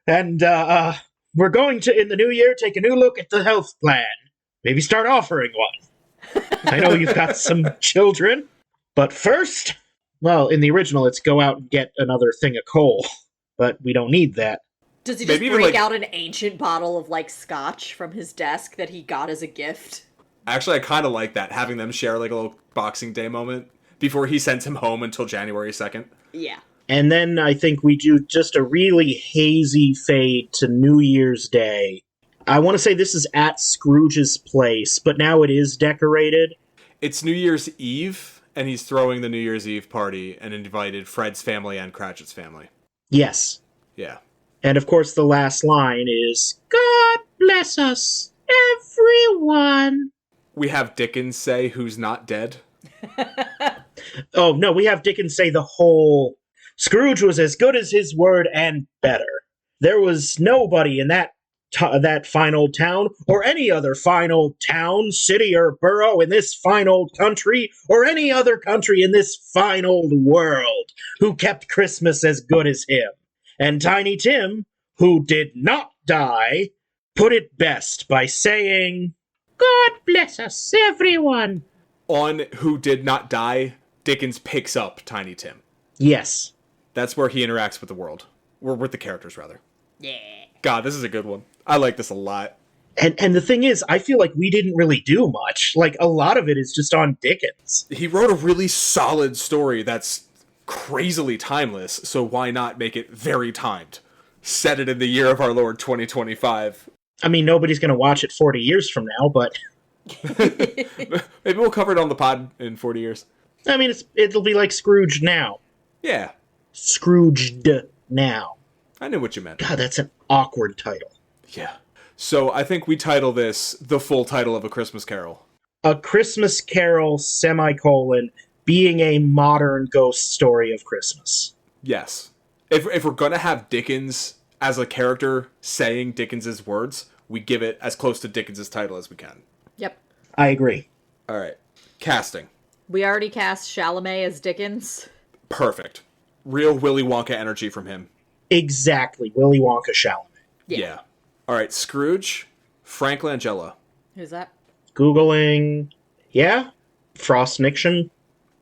we're going to, in the new year, take a new look at the health plan. Maybe start offering one. I know you've got some children, but first, well, in the original, it's go out and get another thing of coal, but we don't need that. Does he just break out an ancient bottle of, like, scotch from his desk that he got as a gift? Actually, I kind of like that, having them share, like, a little Boxing Day moment before he sends him home until January 2nd. Yeah. And then I think we do just a really hazy fade to New Year's Day. I want to say this is at Scrooge's place, but now it is decorated. It's New Year's Eve, and he's throwing the New Year's Eve party and invited Fred's family and Cratchit's family. Yes. Yeah. And of course the last line is, God bless us, everyone. We have Dickens say, who's not dead. Oh, no, we have Dickens say the whole... Scrooge was as good as his word and better. There was nobody in that fine old town, or any other fine old town, city, or borough in this fine old country, or any other country in this fine old world, who kept Christmas as good as him. And Tiny Tim, who did not die, put it best by saying, God bless us, everyone. On Who Did Not Die, Dickens picks up Tiny Tim. Yes. That's where he interacts with the world. Or with the characters, rather. Yeah. God, this is a good one. I like this a lot. And the thing is, I feel like we didn't really do much. Like, a lot of it is just on Dickens. He wrote a really solid story that's crazily timeless, so why not make it very timed? Set it in the year of our Lord 2025. I mean, nobody's going to watch it 40 years from now, but... Maybe we'll cover it on the pod in 40 years. I mean, it'll be like Scrooge now. Yeah. Scrooged now. I knew what you meant. God, that's an awkward title. Yeah. So I think we title this the full title of A Christmas Carol. A Christmas Carol, semicolon, being a modern ghost story of Christmas. Yes. If we're going to have Dickens as a character saying Dickens's words, we give it as close to Dickens's title as we can. Yep. I agree. All right. Casting. We already cast Chalamet as Dickens. Perfect. Real Willy Wonka energy from him. Exactly. Willy Wonka Chalamet. Yeah. All right. Scrooge. Frank Langella. Who's that? Googling. Yeah. Frost Nixon.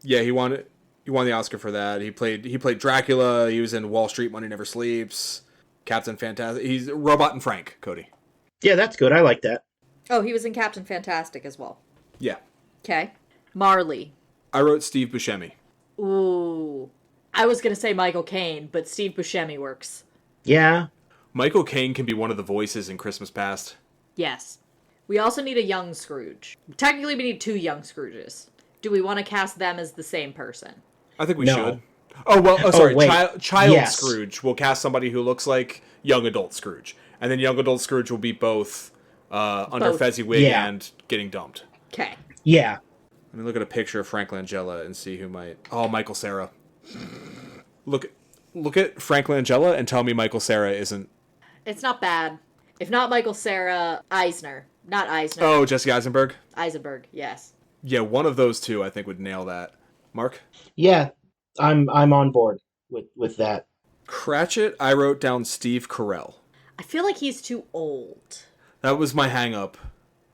Yeah, he won the Oscar for that. He played Dracula. He was in Wall Street Money Never Sleeps. Captain Fantastic. He's Robot and Frank, Cody. Yeah, that's good. I like that. Oh, he was in Captain Fantastic as well. Yeah. Okay. Marley. I wrote Steve Buscemi. Ooh. I was going to say Michael Caine, but Steve Buscemi works. Yeah. Michael Caine can be one of the voices in Christmas Past. Yes. We also need a young Scrooge. Technically, we need 2 young Scrooges. Do we want to cast them as the same person? I think we No. should. Oh, well, sorry. wait. Child Yes. Scrooge. We'll cast somebody who looks like young adult Scrooge. And then young adult Scrooge will be both under Both. Fezziwig Yeah. and getting dumped. Okay. Yeah. Let me look at a picture of Frank Langella and see who might... Oh, Michael Cera. Look at Frank Langella and tell me Michael Cera isn't... It's not bad. If not Michael Cera, Eisner. Not Eisner. Oh, Jesse Eisenberg? Eisenberg, yes. Yeah, one of those two I think would nail that. Mark? Yeah. I'm on board with that. Cratchit, I wrote down Steve Carell. I feel like he's too old. That was my hang-up.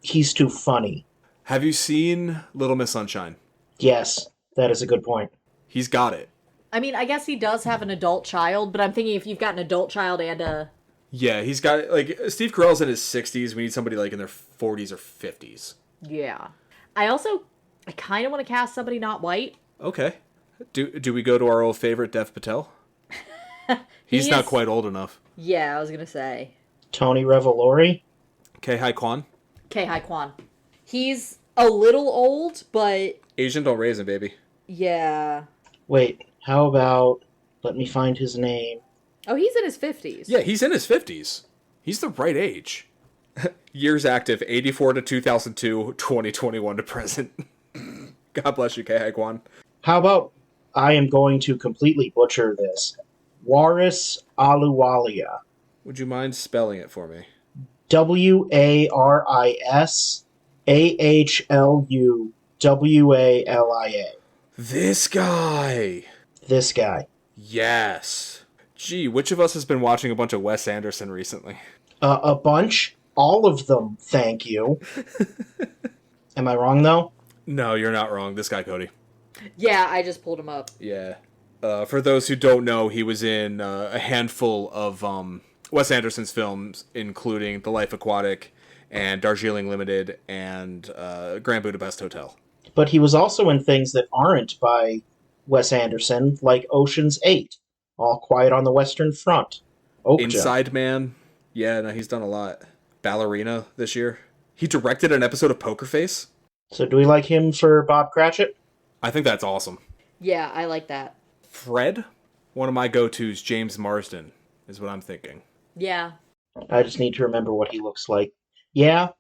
He's too funny. Have you seen Little Miss Sunshine? Yes, that is a good point. He's got it. I mean, I guess he does have an adult child, but I'm thinking if you've got an adult child and a... Yeah, he's got... Like, Steve Carell's in his 60s. We need somebody, like, in their 40s or 50s. Yeah. I kind of want to cast somebody not white. Okay. Do we go to our old favorite, Dev Patel? He's not quite old enough. Yeah, I was going to say. Tony Revolori? K-Hi Kwan? K-Hi Kwan. He's a little old, but... Asian don't raise him, baby. Yeah. Wait, how about... Let me find his name. Oh, he's in his 50s. Yeah, he's in his 50s. He's the right age. Years active, 84 to 2002, 2021 to present. God bless you, K-Hi Kwan. How about... I am going to completely butcher this. Waris Aluwalia. Would you mind spelling it for me? Warisahluwalia. This guy! This guy. Yes. Gee, which of us has been watching a bunch of Wes Anderson recently? A bunch. All of them, thank you. Am I wrong, though? No, you're not wrong. This guy, Cody. Yeah, I just pulled him up. Yeah. For those who don't know, he was in a handful of Wes Anderson's films, including The Life Aquatic and Darjeeling Limited and Grand Budapest Hotel. But he was also in things that aren't by Wes Anderson, like Ocean's 8, All Quiet on the Western Front, Okja. Inside Man. Yeah, no, he's done a lot. Ballerina this year. He directed an episode of Poker Face. So do we like him for Bob Cratchit? I think that's awesome. Yeah, I like that. Fred? One of my go-tos, James Marsden, is what I'm thinking. Yeah. I just need to remember what he looks like. Yeah.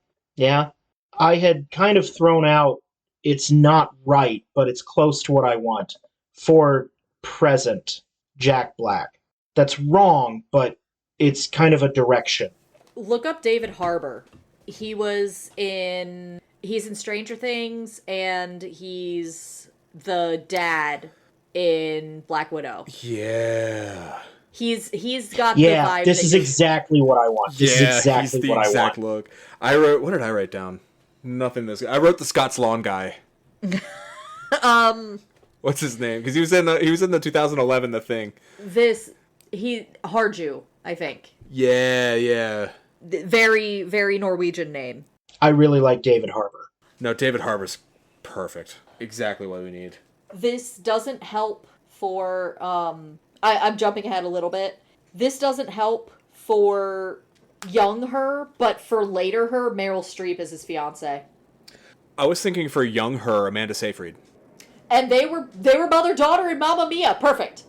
I had kind of thrown out, it's not right, but it's close to what I want. For present, Jack Black. That's wrong, but it's kind of a direction. Look up David Harbour. He's in Stranger Things, and he's the dad in Black Widow. Yeah. He's got the Yeah, vibe. this is exactly what I want. This is exactly he's the what exact I want. look. I wrote. What did I write down? Nothing. I wrote the Scott's Lawn guy. What's his name? Because he was in the 2011 The Thing. Harju, I think. Yeah. Very, very Norwegian name. I really like David Harbour. No, David Harbour's perfect. Exactly what we need. This doesn't help for I'm jumping ahead a little bit. This doesn't help for young her, but for later her, Meryl Streep is his fiance. I was thinking for young her, Amanda Seyfried. And they were mother-daughter in Mamma Mia. Perfect.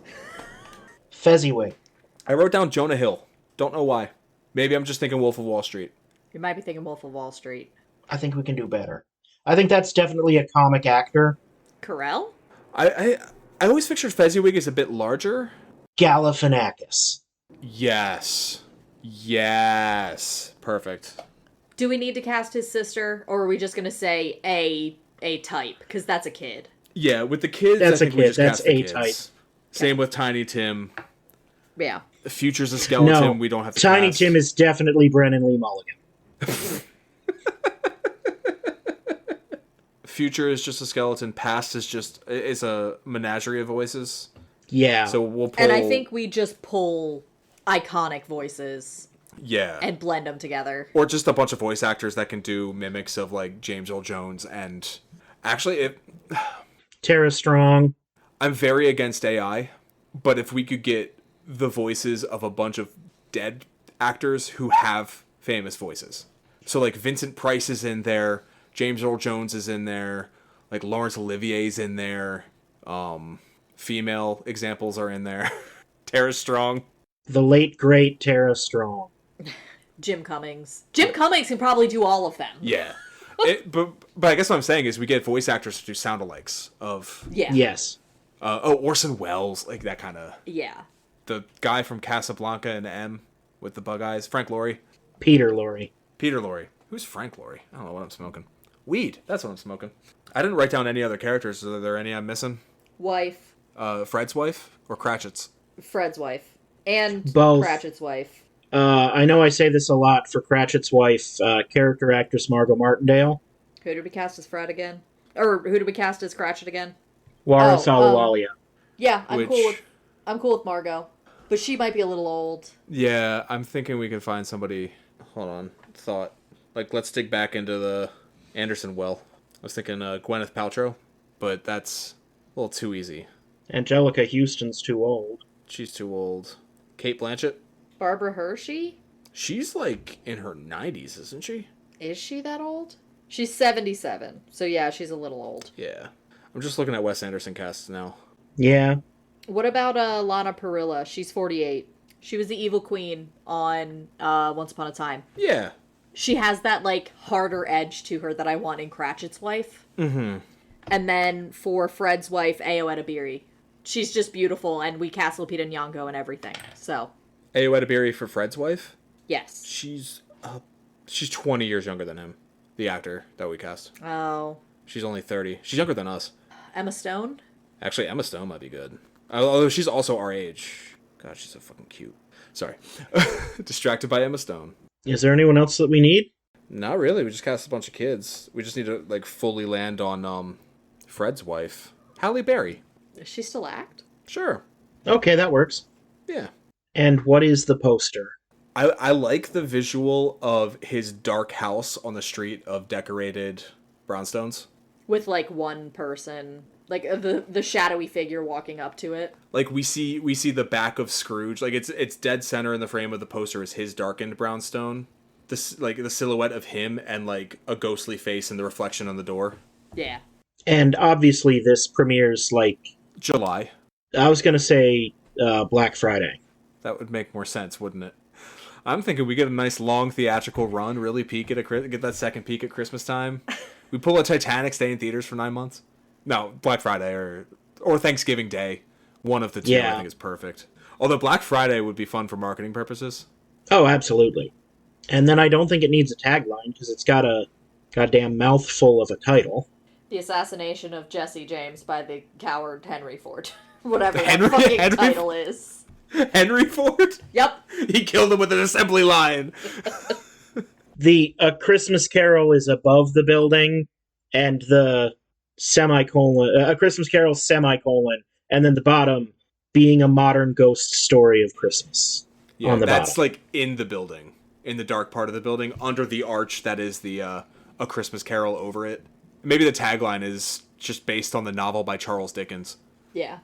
Fezziwig. I wrote down Jonah Hill. Don't know why. Maybe I'm just thinking Wolf of Wall Street. You might be thinking Wolf of Wall Street. I think we can do better. I think that's definitely a comic actor. Carell? I always pictured Fezziwig as a bit larger. Galifianakis. Yes. Perfect. Do we need to cast his sister, or are we just going to say a type? Because that's a kid. Yeah, with the kids, That's I think a we kid. just That's cast the a kids. type. Same with Tiny Tim. Yeah. Future's a skeleton. No, We don't have to Tiny cast. Tim is definitely Brennan Lee Mulligan. Future is just a skeleton. Past is a menagerie of voices. Yeah. So we'll pull... And I think we just pull iconic voices Yeah. and blend them together. Or just a bunch of voice actors that can do mimics of, like, James Earl Jones. And actually, Tara Strong. I'm very against AI, but if we could get the voices of a bunch of dead actors who have famous voices. So, like, Vincent Price is in there, James Earl Jones is in there, like, Laurence Olivier's in there, female examples are in there. Tara Strong. The late, great Tara Strong. Jim Cummings. Jim Cummings can probably do all of them. Yeah. But I guess what I'm saying is we get voice actors to do sound-alikes of... Yeah. Yes. Orson Welles, like that kind of... Yeah. The guy from Casablanca and M with the bug eyes. Frank Laurie. Peter Lorre. Peter Lorre. Who's Frank Laurie? I don't know what I'm smoking. Weed. That's what I'm smoking. I didn't write down any other characters. Are there any I'm missing? Wife. Fred's wife or Cratchit's? Fred's wife. And Both. Cratchit's wife. I know I say this a lot for Cratchit's wife, character actress Margot Martindale. Who did we cast as Fred again? Or who did we cast as Cratchit again? Warren Salawalia. Yeah, I'm cool with Margot. But she might be a little old. Yeah, I'm thinking we can find somebody. Hold on. Thought. Like, let's dig back into the Anderson well. I was thinking Gwyneth Paltrow, but that's a little too easy. Angelica Houston's too old. She's too old. Kate Blanchett? Barbara Hershey? She's, like, in her 90s, isn't she? Is she that old? She's 77. So, yeah, she's a little old. Yeah. I'm just looking at Wes Anderson casts now. Yeah. What about Lana Parrilla? She's 48. She was the evil queen on Once Upon a Time. Yeah. She has that, like, harder edge to her that I want in Cratchit's wife. Mm-hmm. And then for Fred's wife, Ayo Edebiri. She's just beautiful, and we cast Lupita Nyong'o and everything. So... Ayo Edebiri for Fred's wife? Yes. She's 20 years younger than him, the actor that we cast. Oh. She's only 30. She's younger than us. Emma Stone? Actually, Emma Stone might be good. Although she's also our age. God, she's so fucking cute. Sorry. Distracted by Emma Stone. Is there anyone else that we need? Not really. We just cast a bunch of kids. We just need to, like, fully land on Fred's wife. Halle Berry. Does she still act? Sure. Okay, that works. Yeah. And what is the poster? I like the visual of his dark house on the street of decorated brownstones. With, like, one person... Like, the shadowy figure walking up to it. Like, we see the back of Scrooge. Like, it's dead center in the frame of the poster is his darkened brownstone. The silhouette of him and, like, a ghostly face in the reflection on the door. Yeah. And obviously this premieres, like... July. I was gonna say Black Friday. That would make more sense, wouldn't it? I'm thinking we get a nice long theatrical run, really peak at get that second peak at Christmas time. We pull a Titanic, stay in theaters for 9 months. No, Black Friday or Thanksgiving Day. One of the two, Yeah. I think, is perfect. Although Black Friday would be fun for marketing purposes. Oh, absolutely. And then I don't think it needs a tagline, because it's got a goddamn mouthful of a title. The assassination of Jesse James by the coward Henry Ford. Whatever Henry- that fucking Henry- title is. Henry Ford? Yep. He killed him with an assembly line. The A Christmas Carol is above the building, and the semicolon, A Christmas Carol semicolon, and then the bottom being a modern ghost story of Christmas. Yeah, on the that's bottom. like in the building, in the dark part of the building, under the arch that is the A Christmas Carol over it. Maybe the tagline is just based on the novel by Charles Dickens. Yeah.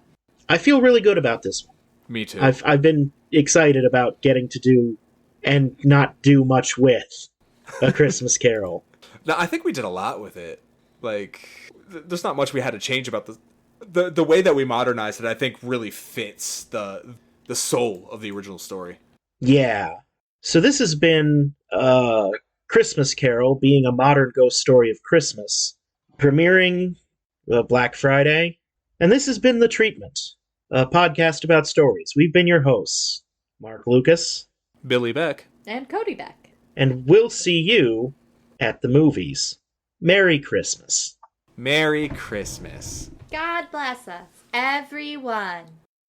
I feel really good about this one. Me too. I've been excited about getting to do and not do much with A Christmas Carol. No, I think we did a lot with it. Like, there's not much we had to change about the way that we modernized it. I think really fits the soul of the original story. Yeah. So this has been Christmas Carol, being a modern ghost story of Christmas, premiering Black Friday, and this has been The Treatment, a podcast about stories. We've been your hosts, Mark Lucas, Billy Beck. And Cody Beck. and we'll see you at the movies. Merry Christmas. Merry Christmas. God bless us, everyone.